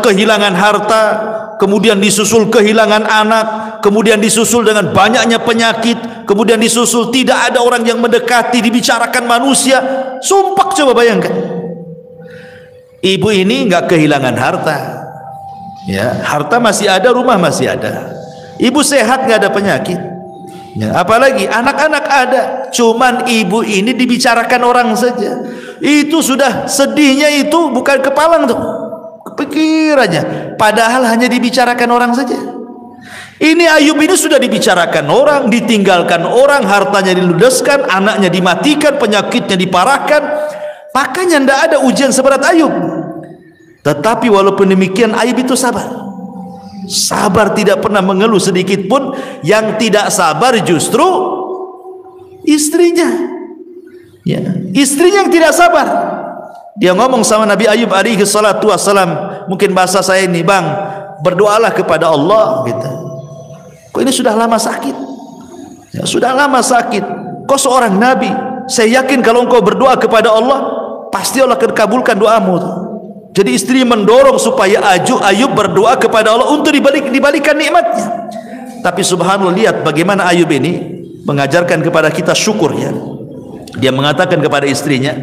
kehilangan harta, kemudian disusul kehilangan anak, kemudian disusul dengan banyaknya penyakit, kemudian disusul tidak ada orang yang mendekati, dibicarakan manusia. Sumpah, coba bayangkan. Ibu ini nggak kehilangan harta, ya, harta masih ada, rumah masih ada, ibu sehat, nggak ada penyakit, ya, apalagi anak-anak ada, cuman ibu ini dibicarakan orang saja. Itu sudah sedihnya itu bukan kepalang tuh, pikirannya, padahal hanya dibicarakan orang saja. Ini Ayub ini sudah dibicarakan orang, ditinggalkan orang, hartanya diludeskan, anaknya dimatikan, penyakitnya diparahkan. Makanya tidak ada ujian seberat Ayub. Tetapi walaupun demikian Ayub itu sabar. Sabar, tidak pernah mengeluh sedikit pun. Yang tidak sabar justru istrinya, ya, istrinya yang tidak sabar. Dia ngomong sama Nabi Ayub alaihi salatu wassalam, mungkin bahasa saya ini, bang, berdoalah kepada Allah gitu. Kok ini sudah lama sakit, ya, sudah lama sakit, kau seorang Nabi, saya yakin kalau engkau berdoa kepada Allah pasti Allah akan kabulkan doamu. Jadi istri mendorong supaya Ayub berdoa kepada Allah untuk dibalikan nikmatnya. Tapi subhanallah, lihat bagaimana Ayub ini mengajarkan kepada kita syukur ya. Dia mengatakan kepada istrinya,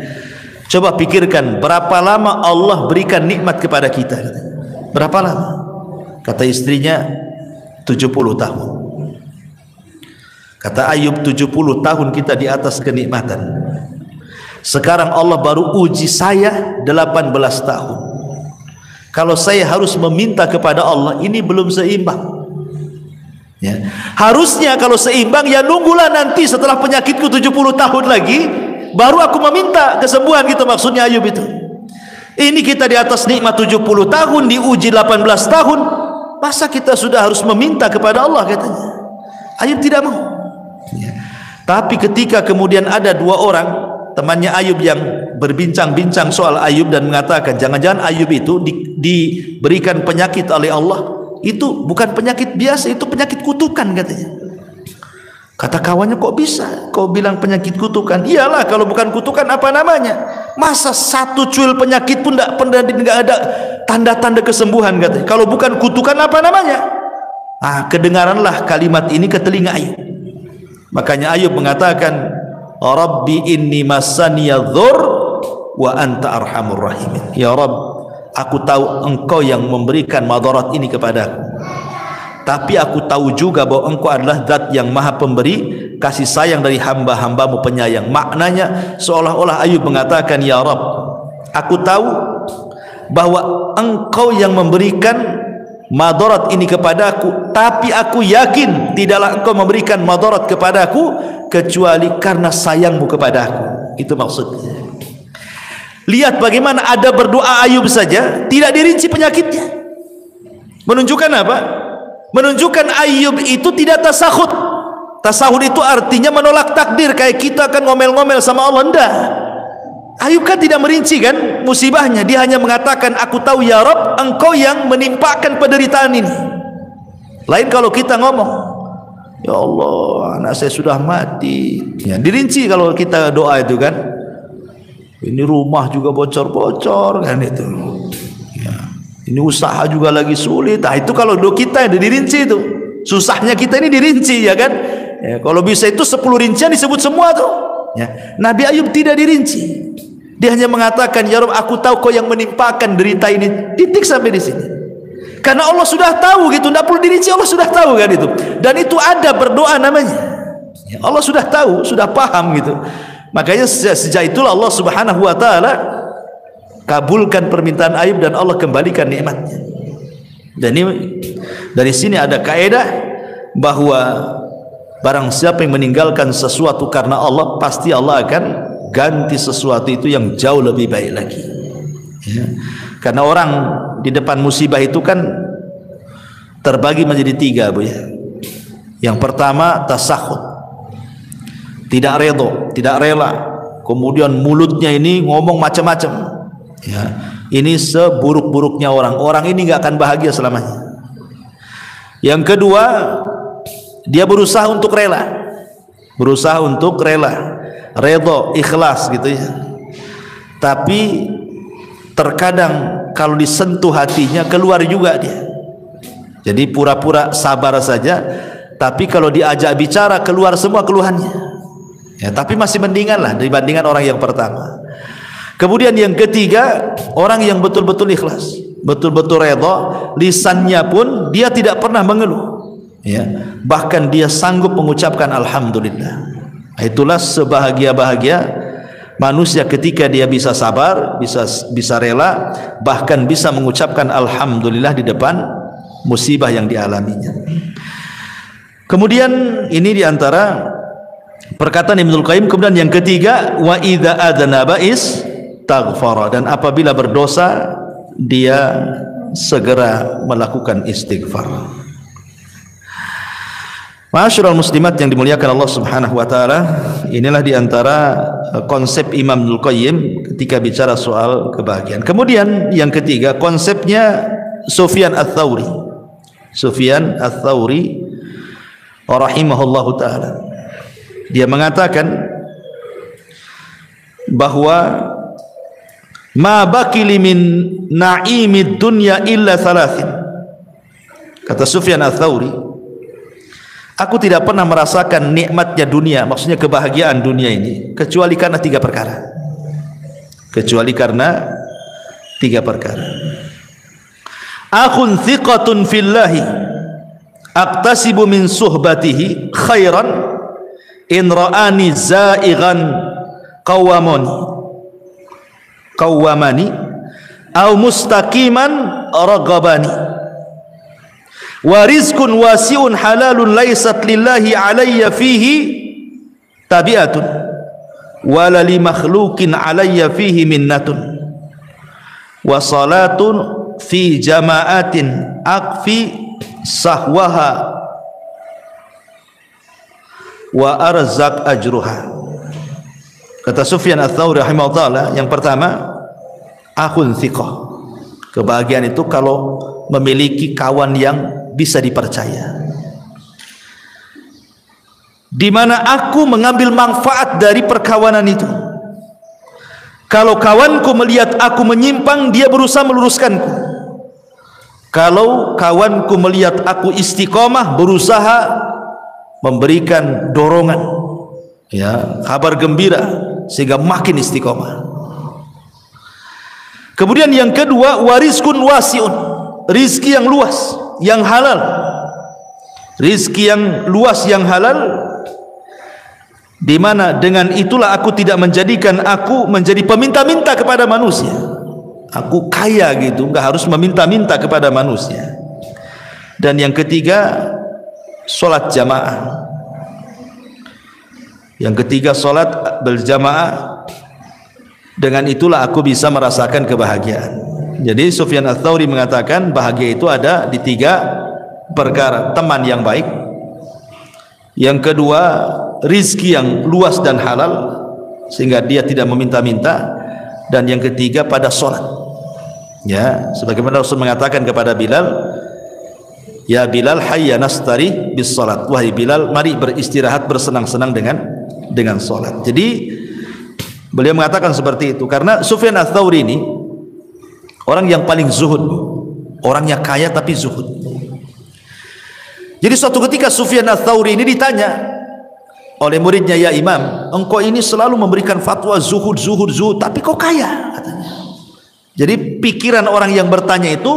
coba pikirkan berapa lama Allah berikan nikmat kepada kita. Berapa lama? Kata istrinya 70 tahun. Kata Ayub, 70 tahun kita di atas kenikmatan. Sekarang Allah baru uji saya 18 tahun. Kalau saya harus meminta kepada Allah, ini belum seimbang. Ya. Harusnya kalau seimbang, ya nunggulah nanti setelah penyakitku 70 tahun lagi, baru aku meminta kesembuhan, gitu maksudnya Ayub itu. Ini kita di atas nikmat 70 tahun, diuji 18 tahun, masa kita sudah harus meminta kepada Allah, katanya. Ayub tidak mau. Ya. Tapi ketika kemudian ada dua orang temannya Ayub yang berbincang-bincang soal Ayub dan mengatakan jangan-jangan Ayub itu diberikan penyakit oleh Allah, itu bukan penyakit biasa, itu penyakit kutukan, katanya. Kata kawannya, kok bisa kau bilang penyakit kutukan? Iyalah, kalau bukan kutukan apa namanya? Masa satu cuil penyakit pun tidak ada tanda-tanda kesembuhan, katanya. Kalau bukan kutukan apa namanya? Kedengaranlah kalimat ini ke telinga Ayub. Makanya Ayub mengatakan, Rabbi inni massaniya dhur wa anta arhamur rahimin. Ya Rabb, aku tahu engkau yang memberikan madarat ini kepadaku, tapi aku tahu juga bahwa engkau adalah zat yang maha pemberi kasih sayang dari hamba-hambamu penyayang. Maknanya seolah-olah Ayub mengatakan, ya Rabb, aku tahu bahwa engkau yang memberikan madarat ini kepadaku, tapi aku yakin tidaklah engkau memberikan madarat kepadaku kecuali karena sayangmu kepadaku. Itu maksudnya. Lihat bagaimana ada berdoa Ayub saja tidak dirinci penyakitnya. Menunjukkan apa? Menunjukkan Ayub itu tidak tasahud. Tasahud itu artinya menolak takdir, kayak kita kan ngomel-ngomel sama Allah. Enggak. Ayub kan tidak merinci kan musibahnya, dia hanya mengatakan, aku tahu ya Rabb, engkau yang menimpakan penderitaan ini. Lain kalau kita ngomong, ya Allah, anak saya sudah mati, ya, dirinci kalau kita doa itu kan. Ini rumah juga bocor-bocor kan itu, ya. Ini usaha juga lagi sulit. Itu kalau doa kita yang dirinci itu, susahnya kita ini dirinci, ya kan. Ya, kalau bisa itu 10 rincian disebut semua tuh, ya. Nabi Ayub tidak dirinci. Dia hanya mengatakan, ya Rabb, aku tahu kau yang menimpakan derita ini. Titik sampai di sini. Karena Allah sudah tahu gitu, tidak perlu dirinci, Allah sudah tahu kan itu. Dan itu ada berdoa namanya. Ya, Allah sudah tahu, sudah paham gitu. Makanya sejak itulah Allah Subhanahu wa taala kabulkan permintaan Ayub dan Allah kembalikan nikmatnya. Dan ini dari sini ada kaidah bahwa barang siapa yang meninggalkan sesuatu karena Allah, pasti Allah akan ganti sesuatu itu yang jauh lebih baik lagi, ya. Karena orang di depan musibah itu kan terbagi menjadi 3, Bu, ya. Yang pertama tasahud, tidak redho, tidak rela, kemudian mulutnya ini ngomong macam-macam, ya. Ini seburuk-buruknya orang ini nggak akan bahagia selamanya. Yang kedua, dia berusaha untuk rela, redho, ikhlas gitu, ya. Tapi terkadang kalau disentuh hatinya keluar juga dia. Jadi pura-pura sabar saja, tapi kalau diajak bicara keluar semua keluhannya, ya. Tapi masih mendingan lah dibandingkan orang yang pertama. Kemudian yang ketiga, orang yang betul-betul ikhlas, betul-betul redho, lisannya pun dia tidak pernah mengeluh, ya. Bahkan dia sanggup mengucapkan alhamdulillah. Itulah sebahagia-bahagia manusia ketika dia bisa sabar, bisa rela, bahkan bisa mengucapkan alhamdulillah di depan musibah yang dialaminya. Kemudian ini diantara perkataan Ibnul Qayyim. Kemudian yang ketiga, wa idza adzanaba istaghfara, dan apabila berdosa dia segera melakukan istighfar. Ma'asyiral muslimat yang dimuliakan Allah Subhanahu wa taala, inilah diantara konsep Imam Ibnul Qayyim ketika bicara soal kebahagiaan. Kemudian yang ketiga, konsepnya Sufyan Ats-Tsauri. Sufyan Ats-Tsauri rahimahullahu taala, dia mengatakan bahwa ma baqili min na'imid dunya illa thalathin. Kata Sufyan Ats-Tsauri, aku tidak pernah merasakan nikmatnya dunia, maksudnya kebahagiaan dunia ini, kecuali karena 3 perkara. akhun thiqatun fillahi aqtasibu min suhbatihi khairan in ra'ani za'ighan qawwamani aw mustaqiman ragabani wa rizqun wasi'un halalun laysat lillahi alayya fihi tabi'atun wala li makhluqin alayya fihi minnatun wa salatun fi jama'atin akfi sahwaha wa arzak ajruha. Kata Sufyan Ats-Tsauri rahimahullah, yang pertama akhun thiqah. Kebahagiaan itu kalau memiliki kawan yang bisa dipercaya, di mana aku mengambil manfaat dari perkawanan itu. Kalau kawanku melihat aku menyimpang, dia berusaha meluruskanku. Kalau kawanku melihat aku istiqomah, berusaha memberikan dorongan, ya, kabar gembira sehingga makin istiqomah. Kemudian yang kedua, warizkun wasiun, rizki yang luas, yang halal. Rizki yang luas, yang halal, di mana dengan itulah aku tidak menjadikan aku menjadi peminta-minta kepada manusia. Aku kaya gitu, enggak harus meminta-minta kepada manusia. Dan yang ketiga, solat jamaah. Yang ketiga, solat berjamaah. Dengan itulah aku bisa merasakan kebahagiaan. Jadi Sufyan Ats-Tsauri mengatakan bahagia itu ada di 3 perkara: teman yang baik, yang kedua rizki yang luas dan halal sehingga dia tidak meminta-minta, dan yang ketiga pada solat. Ya, sebagaimana Rasul mengatakan kepada Bilal, ya Bilal, hayya nastari bis salat, wahai Bilal, mari beristirahat, bersenang-senang dengan solat. Jadi beliau mengatakan seperti itu karena Sufyan Ats-Tsauri ini orang yang paling zuhud, orangnya kaya tapi zuhud. Jadi suatu ketika Sufyan Ats-Tsauri ini ditanya oleh muridnya, ya Imam, engkau ini selalu memberikan fatwa zuhud, tapi kok kaya, katanya. Jadi pikiran orang yang bertanya itu,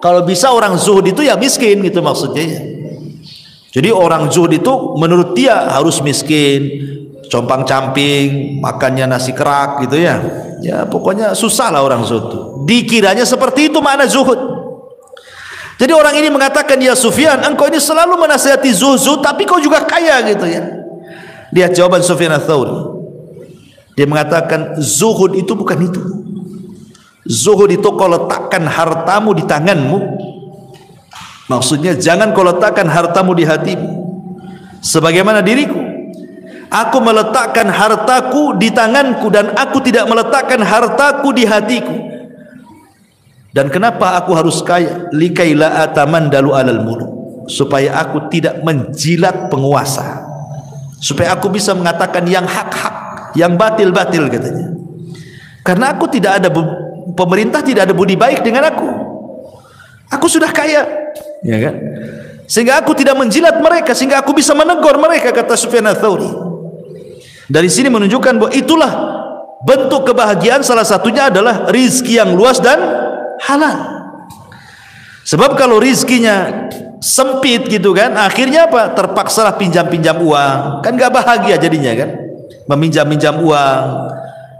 kalau bisa orang zuhud itu ya miskin gitu maksudnya ya. Jadi orang zuhud itu menurut dia harus miskin, compang-camping, makannya nasi kerak gitu ya. Ya pokoknya susah lah orang zuhud. Dikiranya seperti itu makna zuhud. Jadi orang ini mengatakan, ya Sufyan, engkau ini selalu menasihati zuhud, tapi kau juga kaya gitu ya. Lihat jawaban Sufyan Ats-Tsauri. Dia mengatakan zuhud itu bukan itu. Zuhud itu kau letakkan hartamu di tanganmu. Maksudnya jangan kau letakkan hartamu di hatimu. Sebagaimana diriku, aku meletakkan hartaku di tanganku dan aku tidak meletakkan hartaku di hatiku. Dan kenapa aku harus kaya? Likaila atamandalu alal muluk, supaya aku tidak menjilat penguasa, supaya aku bisa mengatakan yang hak-hak, yang batil-batil katanya. Karena aku tidak ada, pemerintah tidak ada budi baik dengan aku. Aku sudah kaya, ya kan? Sehingga aku tidak menjilat mereka, sehingga aku bisa menegur mereka, kata Sufyan Ats-Tsauri. Dari sini menunjukkan bahwa itulah bentuk kebahagiaan, salah satunya adalah rizki yang luas dan halal. Sebab kalau rizkinya sempit gitu kan, akhirnya apa? Terpaksalah pinjam-pinjam uang, kan gak bahagia jadinya kan. Meminjam-minjam uang,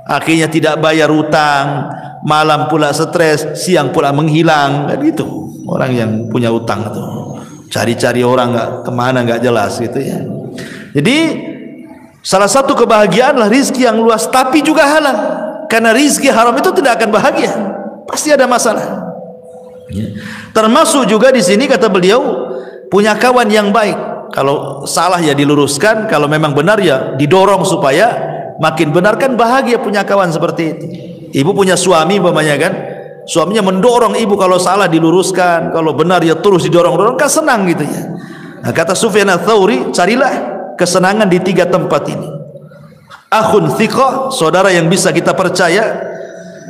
akhirnya tidak bayar utang, malam pula stres, siang pula menghilang, kan gitu. Orang yang punya utang itu cari-cari orang nggak kemana, nggak jelas gitu ya. Jadi salah satu kebahagiaan adalah rizki yang luas tapi juga halal. Karena rizki haram itu tidak akan bahagia, pasti ada masalah. Ya. Termasuk juga di sini kata beliau, punya kawan yang baik. Kalau salah ya diluruskan, kalau memang benar ya didorong supaya makin benar, kan bahagia punya kawan seperti itu. Ibu punya suami umpamanya kan, suaminya mendorong ibu, kalau salah diluruskan, kalau benar ya terus didorong-dorong, kan senang gitu ya. Nah, kata Sufyan Ats-Tsauri, carilah kesenangan di 3 tempat ini. Akhun thiqah, saudara yang bisa kita percaya,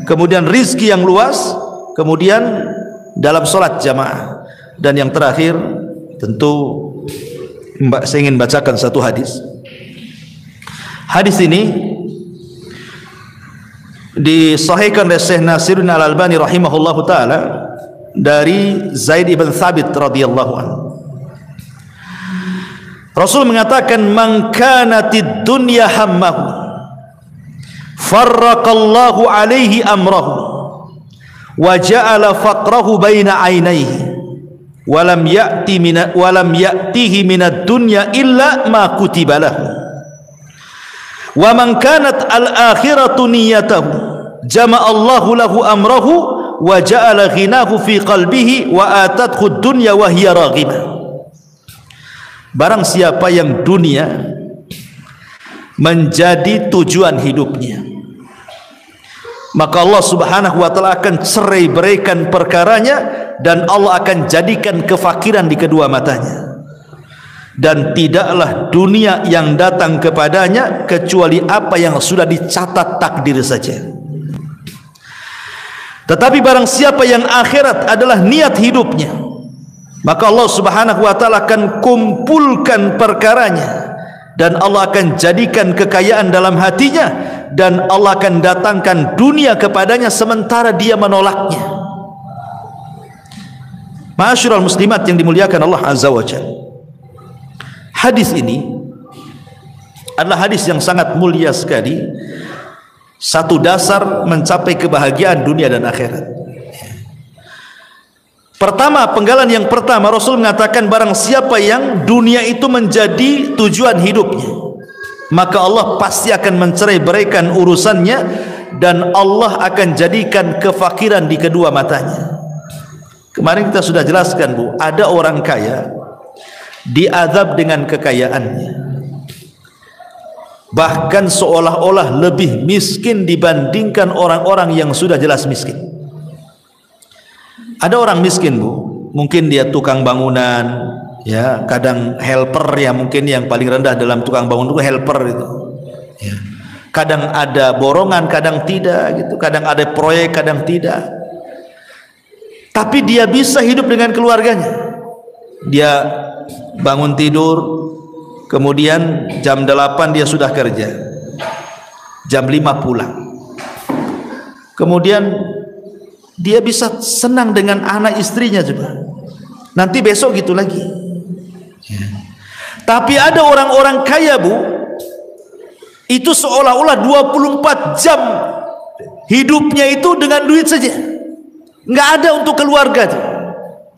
kemudian rizki yang luas, kemudian dalam solat jamaah, dan yang terakhir tentu saya ingin bacakan satu hadis. Hadis ini disahihkan oleh Syekh Nasiruddin Al-Albani rahimahullahu taala dari Zaid ibn Thabit radhiyallahu anhu. Rasul mengatakan, "Man kanatid dunya hammahu, farraqallahu alaihi amrahu, wa ja'ala faqrahu baina 'ainaihi, wa lam ya'tihi minad dunya illa ma kutiba lahu. Wa man kanat al-akhiratu niyyatahu, jama'allahu lahu amrahu, wa ja'ala ghinahu fi qalbihi, wa atathu ad-dunya wa hiya raghibah." Barang siapa yang dunia menjadi tujuan hidupnya, maka Allah subhanahu wa ta'ala akan cerai beraikan perkaranya, dan Allah akan jadikan kefakiran di kedua matanya, dan tidaklah dunia yang datang kepadanya kecuali apa yang sudah dicatat takdir saja. Tetapi barang siapa yang akhirat adalah niat hidupnya, maka Allah subhanahu wa ta'ala akan kumpulkan perkaranya, dan Allah akan jadikan kekayaan dalam hatinya, dan Allah akan datangkan dunia kepadanya sementara dia menolaknya. Ma'asyiral muslimat yang dimuliakan Allah azza wa jalla, hadis ini adalah hadis yang sangat mulia sekali, satu dasar mencapai kebahagiaan dunia dan akhirat. Pertama, penggalan yang pertama, Rasul mengatakan barang siapa yang dunia itu menjadi tujuan hidupnya, maka Allah pasti akan mencerai beraikan urusannya, dan Allah akan jadikan kefakiran di kedua matanya. Kemarin kita sudah jelaskan, Bu, ada orang kaya diazab dengan kekayaannya, bahkan seolah-olah lebih miskin dibandingkan orang-orang yang sudah jelas miskin. Ada orang miskin, Bu, mungkin dia tukang bangunan, ya, kadang helper, ya, mungkin yang paling rendah dalam tukang bangun itu helper itu, ya. Kadang ada borongan, kadang tidak, gitu. Kadang ada proyek, kadang tidak. Tapi dia bisa hidup dengan keluarganya. Dia bangun tidur, kemudian jam 8 dia sudah kerja, jam 5 pulang, kemudian dia bisa senang dengan anak istrinya, coba. Nanti besok gitu lagi. Ya. Tapi ada orang-orang kaya, Bu, itu seolah-olah 24 jam hidupnya itu dengan duit saja, nggak ada untuk keluarga tuh.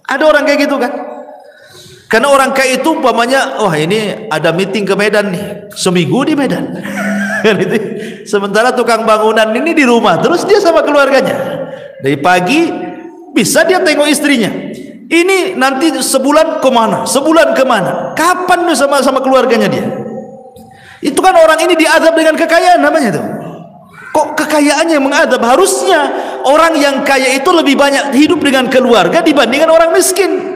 Ada orang kayak gitu kan? Karena orang kaya itu umpamanya, wah ini ada meeting ke Medan nih, seminggu di Medan. Sementara tukang bangunan ini di rumah terus, dia sama keluarganya. Dari pagi bisa dia tengok istrinya, ini nanti sebulan kemana, sebulan kemana, kapan sama keluarganya dia. Itu kan orang ini diazab dengan kekayaan namanya tuh. Kok kekayaannya yang mengadab? Harusnya orang yang kaya itu lebih banyak hidup dengan keluarga dibandingkan orang miskin.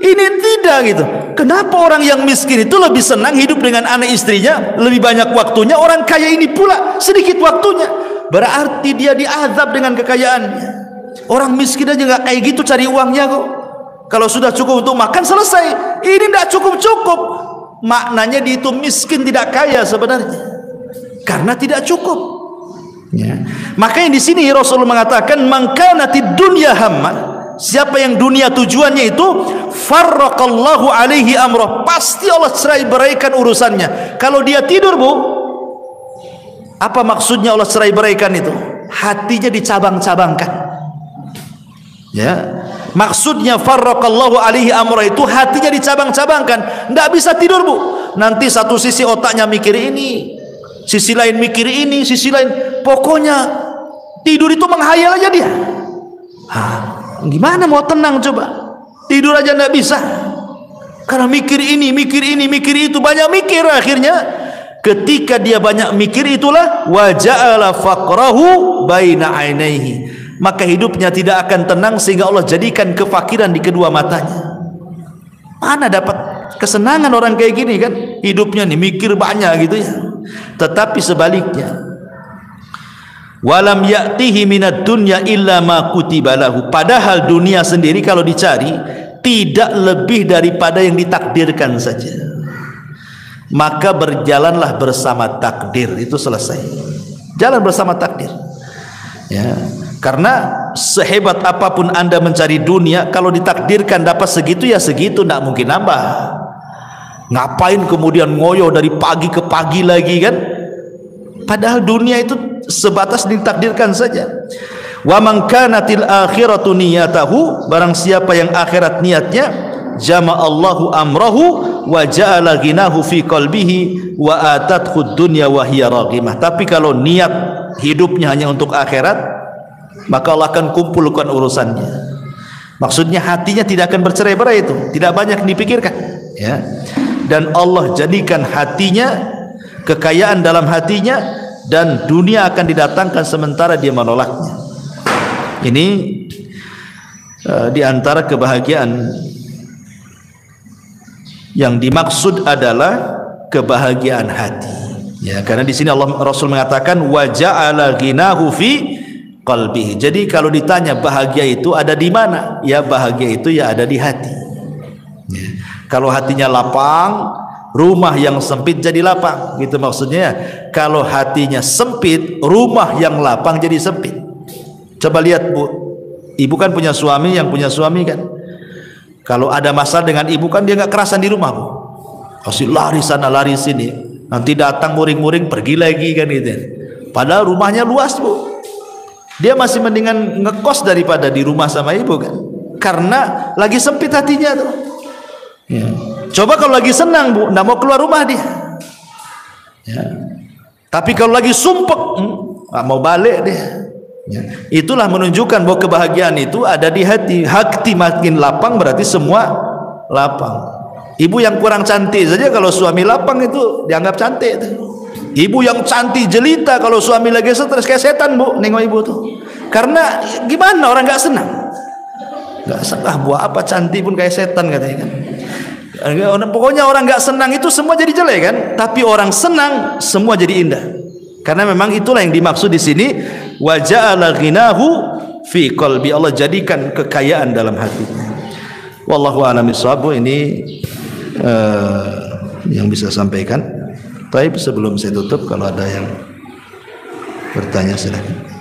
Ini tidak gitu. Kenapa orang yang miskin itu lebih senang hidup dengan anak istrinya, lebih banyak waktunya? Orang kaya ini pula sedikit waktunya. Berarti dia diazab dengan kekayaannya. Orang miskin aja nggak kayak gitu cari uangnya kok. Kalau sudah cukup untuk makan selesai. Ini tidak cukup-cukup. Maknanya dia itu miskin, tidak kaya sebenarnya, karena tidak cukup. Ya. Makanya di sini Rasulullah mengatakan, "Man kanatid dunya hamma," siapa yang dunia tujuannya itu, farraqallahu alaihi amrah, pasti Allah cerai beraikan urusannya. Kalau dia tidur, Bu, apa maksudnya Allah cerai beraikan itu? Hatinya dicabang-cabangkan. Ya, maksudnya farraqallahu alaihi amrah itu hatinya dicabang-cabangkan, tidak bisa tidur, Bu. Nanti satu sisi otaknya mikir ini, sisi lain mikir ini, sisi lain, pokoknya tidur itu menghayal aja dia. Gimana mau tenang coba? Tidur aja tidak bisa, karena mikir ini, mikir ini, mikir itu, banyak mikir. Akhirnya ketika dia banyak mikir, itulah wa ja'ala faqrahu baina ainaihi, maka hidupnya tidak akan tenang, sehingga Allah jadikan kefakiran di kedua matanya. Mana dapat kesenangan orang kayak gini kan? Hidupnya nih mikir banyak gitu ya. Tetapi sebaliknya, walam ya'tihi minad dunya illa ma kutiba lahu, padahal dunia sendiri kalau dicari tidak lebih daripada yang ditakdirkan saja. Maka berjalanlah bersama takdir, itu selesai. Jalan bersama takdir. Ya. Karena sehebat apapun Anda mencari dunia, kalau ditakdirkan dapat segitu ya segitu, tidak mungkin nambah. Ngapain kemudian ngoyo dari pagi ke pagi lagi kan? Padahal dunia itu sebatas ditakdirkan saja. Wa man kanatil akhiratu niyatahu, barang siapa yang akhirat niatnya, jama'allahu amrahu wa ja'ala ghinahu fi qalbihi wa atathu dunya wa hiya raghimah. Tapi kalau niat hidupnya hanya untuk akhirat, maka Allah akan kumpulkan urusannya. Maksudnya hatinya tidak akan bercerai-berai, itu tidak banyak dipikirkan, ya. Dan Allah jadikan hatinya, kekayaan dalam hatinya, dan dunia akan didatangkan sementara dia menolaknya. Ini di antara kebahagiaan yang dimaksud adalah kebahagiaan hati, ya. Karena di sini Allah Rasul mengatakan wa ja'ala ghinahu fi qalbihi. Jadi kalau ditanya bahagia itu ada di mana? Ya bahagia itu ya ada di hati, ya. Kalau hatinya lapang, rumah yang sempit jadi lapang, gitu maksudnya. Kalau hatinya sempit, rumah yang lapang jadi sempit. Coba lihat Bu, ibu kan punya suami, yang punya suami kan, kalau ada masalah dengan ibu kan dia nggak kerasan di rumah Bu, pasti lari sana lari sini, nanti datang muring-muring pergi lagi kan gitu. Padahal rumahnya luas Bu, dia masih mendingan ngekos daripada di rumah sama ibu kan, karena lagi sempit hatinya tuh, ya. Coba kalau lagi senang Bu, nggak mau keluar rumah dia, ya. Tapi kalau lagi sumpek, nggak mau balik dia, ya. Itulah menunjukkan bahwa kebahagiaan itu ada di hati. Hati makin lapang berarti semua lapang. Ibu yang kurang cantik saja kalau suami lapang itu dianggap cantik tuh. Ibu yang cantik jelita kalau suami lagi stres kayak setan Bu, nengok ibu tuh. Karena gimana, orang nggak senang, nggak senang. Buat apa cantik pun kayak setan katanya kan. Pokoknya orang nggak senang itu semua jadi jelek kan. Tapi orang senang semua jadi indah. Karena memang itulah yang dimaksud di sini, wa ja'ala ghinahu fi qalbi. Allah jadikan kekayaan dalam hatinya. Wallahu a'lam bishawab. Ini yang bisa sampaikan. Tapi sebelum saya tutup, kalau ada yang bertanya silakan.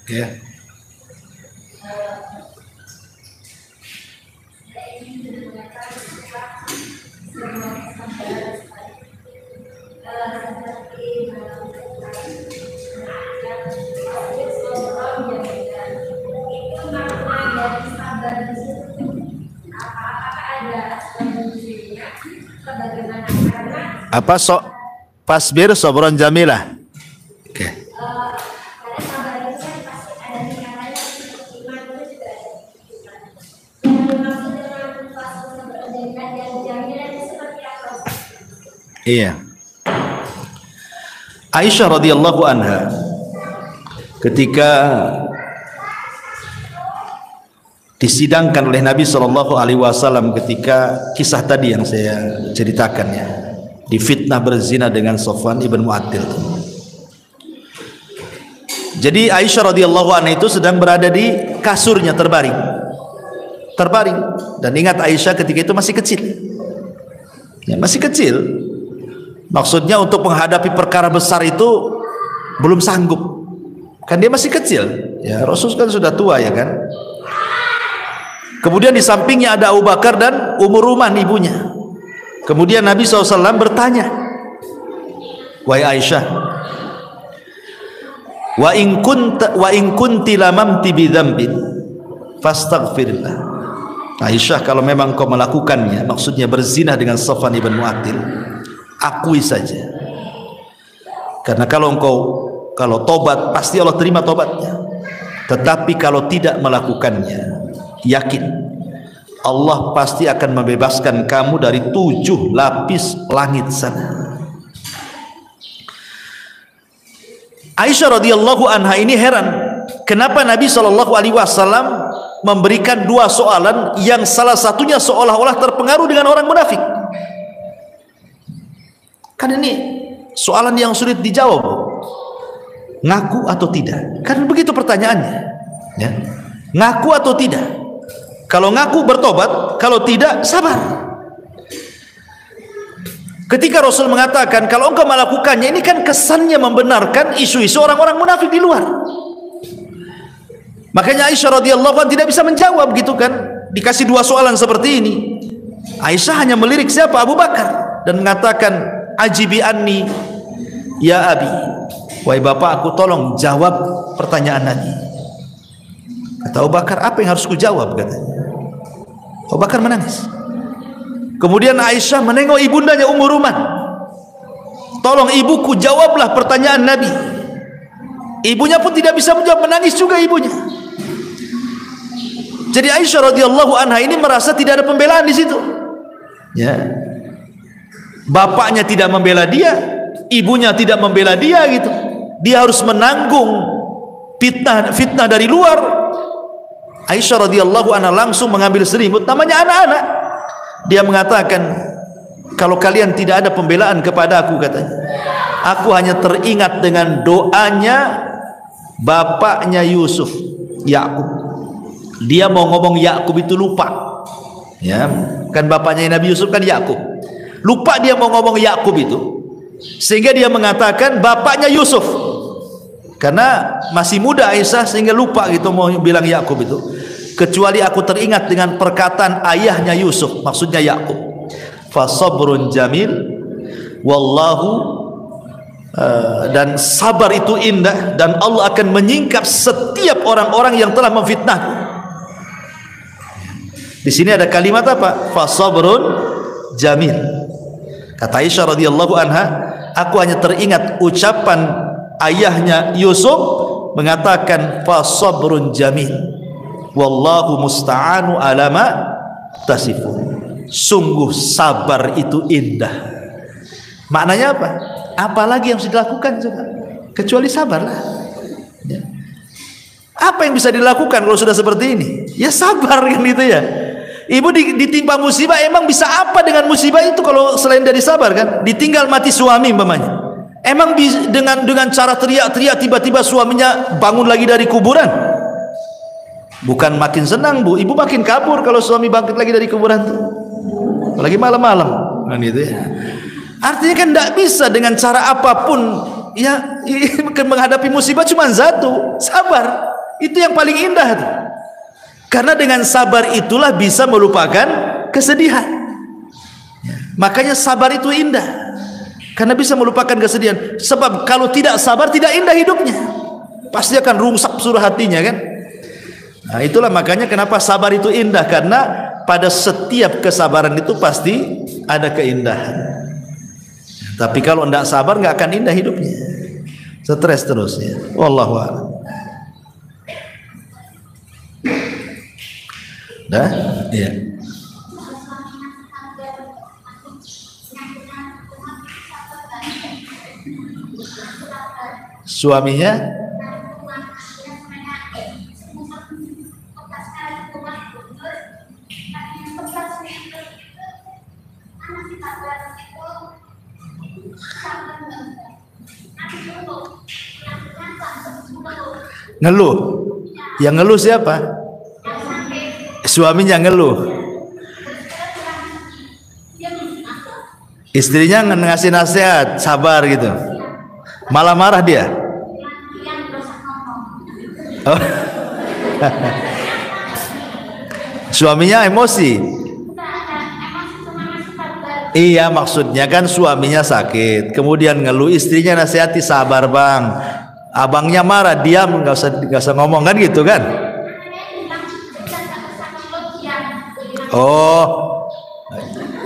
Ya. Apa sok pasbir sabron jamilah. Oke. Iya. Aisyah radhiyallahu anha ketika disidangkan oleh Nabi SAW, ketika kisah tadi yang saya ceritakan ya, difitnah berzina dengan Safwan ibn Mu'attil. Jadi Aisyah radhiyallahu anha itu sedang berada di kasurnya terbaring. Dan ingat Aisyah ketika itu masih kecil. Ya, masih kecil. Maksudnya untuk menghadapi perkara besar itu belum sanggup. Kan dia masih kecil. Ya, Rasul kan sudah tua ya kan. Kemudian di sampingnya ada Abu Bakar dan Ummu Ruman ibunya. Kemudian Nabi SAW bertanya, wahai Aisyah, wa in kunti lamamti bidzambin fastaghfirillah. Aisyah, kalau memang kau melakukannya, maksudnya berzina dengan Safwan ibn Mu'attil, akui saja. Karena kalau tobat pasti Allah terima tobatnya. Tetapi kalau tidak melakukannya, yakin Allah pasti akan membebaskan kamu dari 7 lapis langit sana. Aisyah radhiyallahu anha ini heran, kenapa Nabi SAW memberikan 2 soalan yang salah satunya seolah-olah terpengaruh dengan orang munafik. Kan ini soalan yang sulit dijawab. Ngaku atau tidak? Kan begitu pertanyaannya. Ya. Ngaku atau tidak? Kalau ngaku bertobat, kalau tidak sabar. Ketika Rasul mengatakan kalau engkau melakukannya, ini kan kesannya membenarkan isu-isu orang-orang munafik di luar. Makanya Aisyah radhiyallahu anha tidak bisa menjawab gitu kan. Dikasih dua soalan seperti ini. Aisyah hanya melirik siapa? Abu Bakar, dan mengatakan, ajibi anni ya abi. Wahai bapak, aku tolong jawab pertanyaan Nabi. Kata Abu Bakar, apa yang harus kujawab? Katanya. Abu Bakar menangis. Kemudian Aisyah menengok ibundanya Ummu Ruman. Tolong ibuku, jawablah pertanyaan Nabi. Ibunya pun tidak bisa menjawab, menangis juga ibunya. Jadi Aisyah radhiyallahu anha ini merasa tidak ada pembelaan di situ. Ya. Bapaknya tidak membela dia, ibunya tidak membela dia gitu. Dia harus menanggung fitnah dari luar. Aisyah radhiyallahu anha langsung mengambil selimut, namanya anak-anak. Dia mengatakan, kalau kalian tidak ada pembelaan kepada aku, katanya, aku hanya teringat dengan doanya bapaknya Yusuf, Yakub. Dia mau ngomong Yakub itu lupa. Ya, kan bapaknya Nabi Yusuf kan Yakub. Lupa dia mau ngomong Yakub itu. Sehingga dia mengatakan bapaknya Yusuf. Karena masih muda Aisyah sehingga lupa gitu mau bilang Yakub itu. Kecuali aku teringat dengan perkataan ayahnya Yusuf, maksudnya Yakub. Fa sabrun jamil wallahu, dan sabar itu indah, dan Allah akan menyingkap setiap orang-orang yang telah memfitnahku. Di sini ada kalimat apa? Fa sabrun jamil. Kata Aisyah radhiyallahu anha, aku hanya teringat ucapan ayahnya Yusuf mengatakan fa sabrun jamil wallahu musta'anu ala ma tasifun. Sungguh sabar itu indah. Maknanya apa? Apalagi yang harus dilakukan coba? Kecuali sabarlah. Ya. Apa yang bisa dilakukan kalau sudah seperti ini? Ya sabar kan gitu ya. Ibu ditimpa musibah, emang bisa apa dengan musibah itu kalau selain dari sabar kan? Ditinggal mati suami umpamanya. Emang dengan cara teriak-teriak tiba-tiba suaminya bangun lagi dari kuburan? Bukan makin senang bu, ibu makin kabur kalau suami bangkit lagi dari kuburan tuh. Apalagi malam-malam kan gitu ya. Artinya kan tidak bisa dengan cara apapun ya menghadapi musibah, cuma satu, sabar. Itu yang paling indah tuh. Karena dengan sabar itulah bisa melupakan kesedihan. Makanya sabar itu indah. Karena bisa melupakan kesedihan. Sebab kalau tidak sabar tidak indah hidupnya. Pasti akan rusak seluruh hatinya kan. Nah itulah makanya kenapa sabar itu indah, karena pada setiap kesabaran itu pasti ada keindahan. Tapi kalau tidak sabar nggak akan indah hidupnya, stres terusnya. Wallahu a'lam. Dah, iya. Suaminya ngeluh. Yang ngeluh siapa? Suaminya ngeluh. Istrinya ngasih nasihat, sabar gitu. Malah marah dia. Oh. Suaminya emosi. Iya, maksudnya kan suaminya sakit, kemudian ngeluh, istrinya nasihati, sabar bang. Abangnya marah, diam, nggak usah ngomong kan gitu kan? Oh,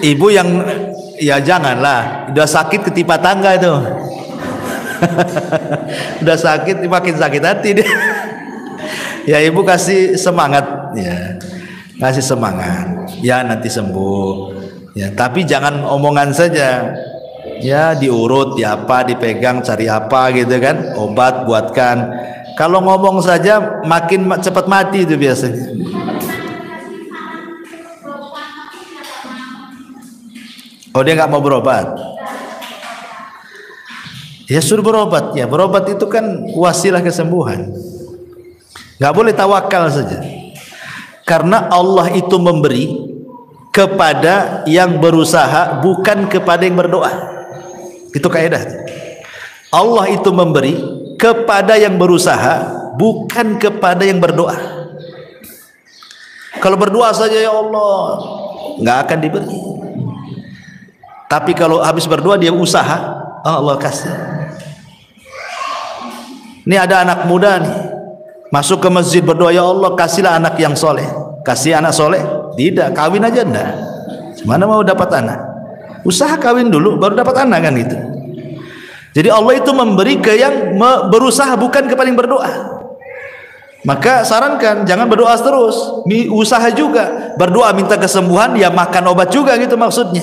ibu yang ya janganlah, udah sakit ketipa tangga itu. Udah sakit makin sakit hati dia. Ya ibu kasih semangat ya, kasih semangat ya, nanti sembuh ya, tapi jangan omongan saja ya, diurut ya, apa dipegang, cari apa gitu kan, obat buatkan. Kalau ngomong saja makin cepat mati itu biasanya. Oh dia nggak mau berobat. dia suruh berobat. Ya, berobat itu kan wasilah kesembuhan. Nggak boleh tawakal saja. Karena Allah itu memberi kepada yang berusaha, bukan kepada yang berdoa. Itu kaidah. Allah itu memberi kepada yang berusaha, bukan kepada yang berdoa. Kalau berdoa saja, ya Allah, nggak akan diberi. Tapi kalau habis berdoa dia usaha, Allah kasih. Ini ada anak muda nih, masuk ke masjid berdoa, ya Allah kasihlah anak yang soleh. Kasih anak soleh? Tidak, kawin aja enggak. Mana mau dapat anak? Usaha kawin dulu baru dapat anak, kan gitu. Jadi Allah itu memberi ke yang berusaha, bukan kepada yang berdoa. Maka sarankan jangan berdoa terus, usaha juga. Berdoa minta kesembuhan, ya makan obat juga gitu maksudnya.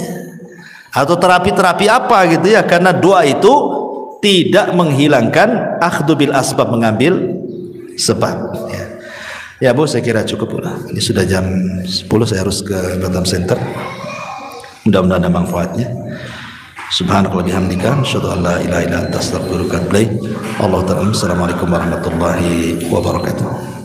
Atau terapi-terapi apa gitu ya, karena doa itu tidak menghilangkan akhdhu bil asbab, mengambil sebab ya. Ya Bu, saya kira cukup lah. Ini sudah jam 10, saya harus ke Batam Center. Mudah-mudahan ada manfaatnya. Subhanakallah bihamdika, asyhadu an la ilaha illa anta, astaghfiruka wa atubu ilaik. Allahu ta'ala. Assalamualaikum warahmatullahi wabarakatuh.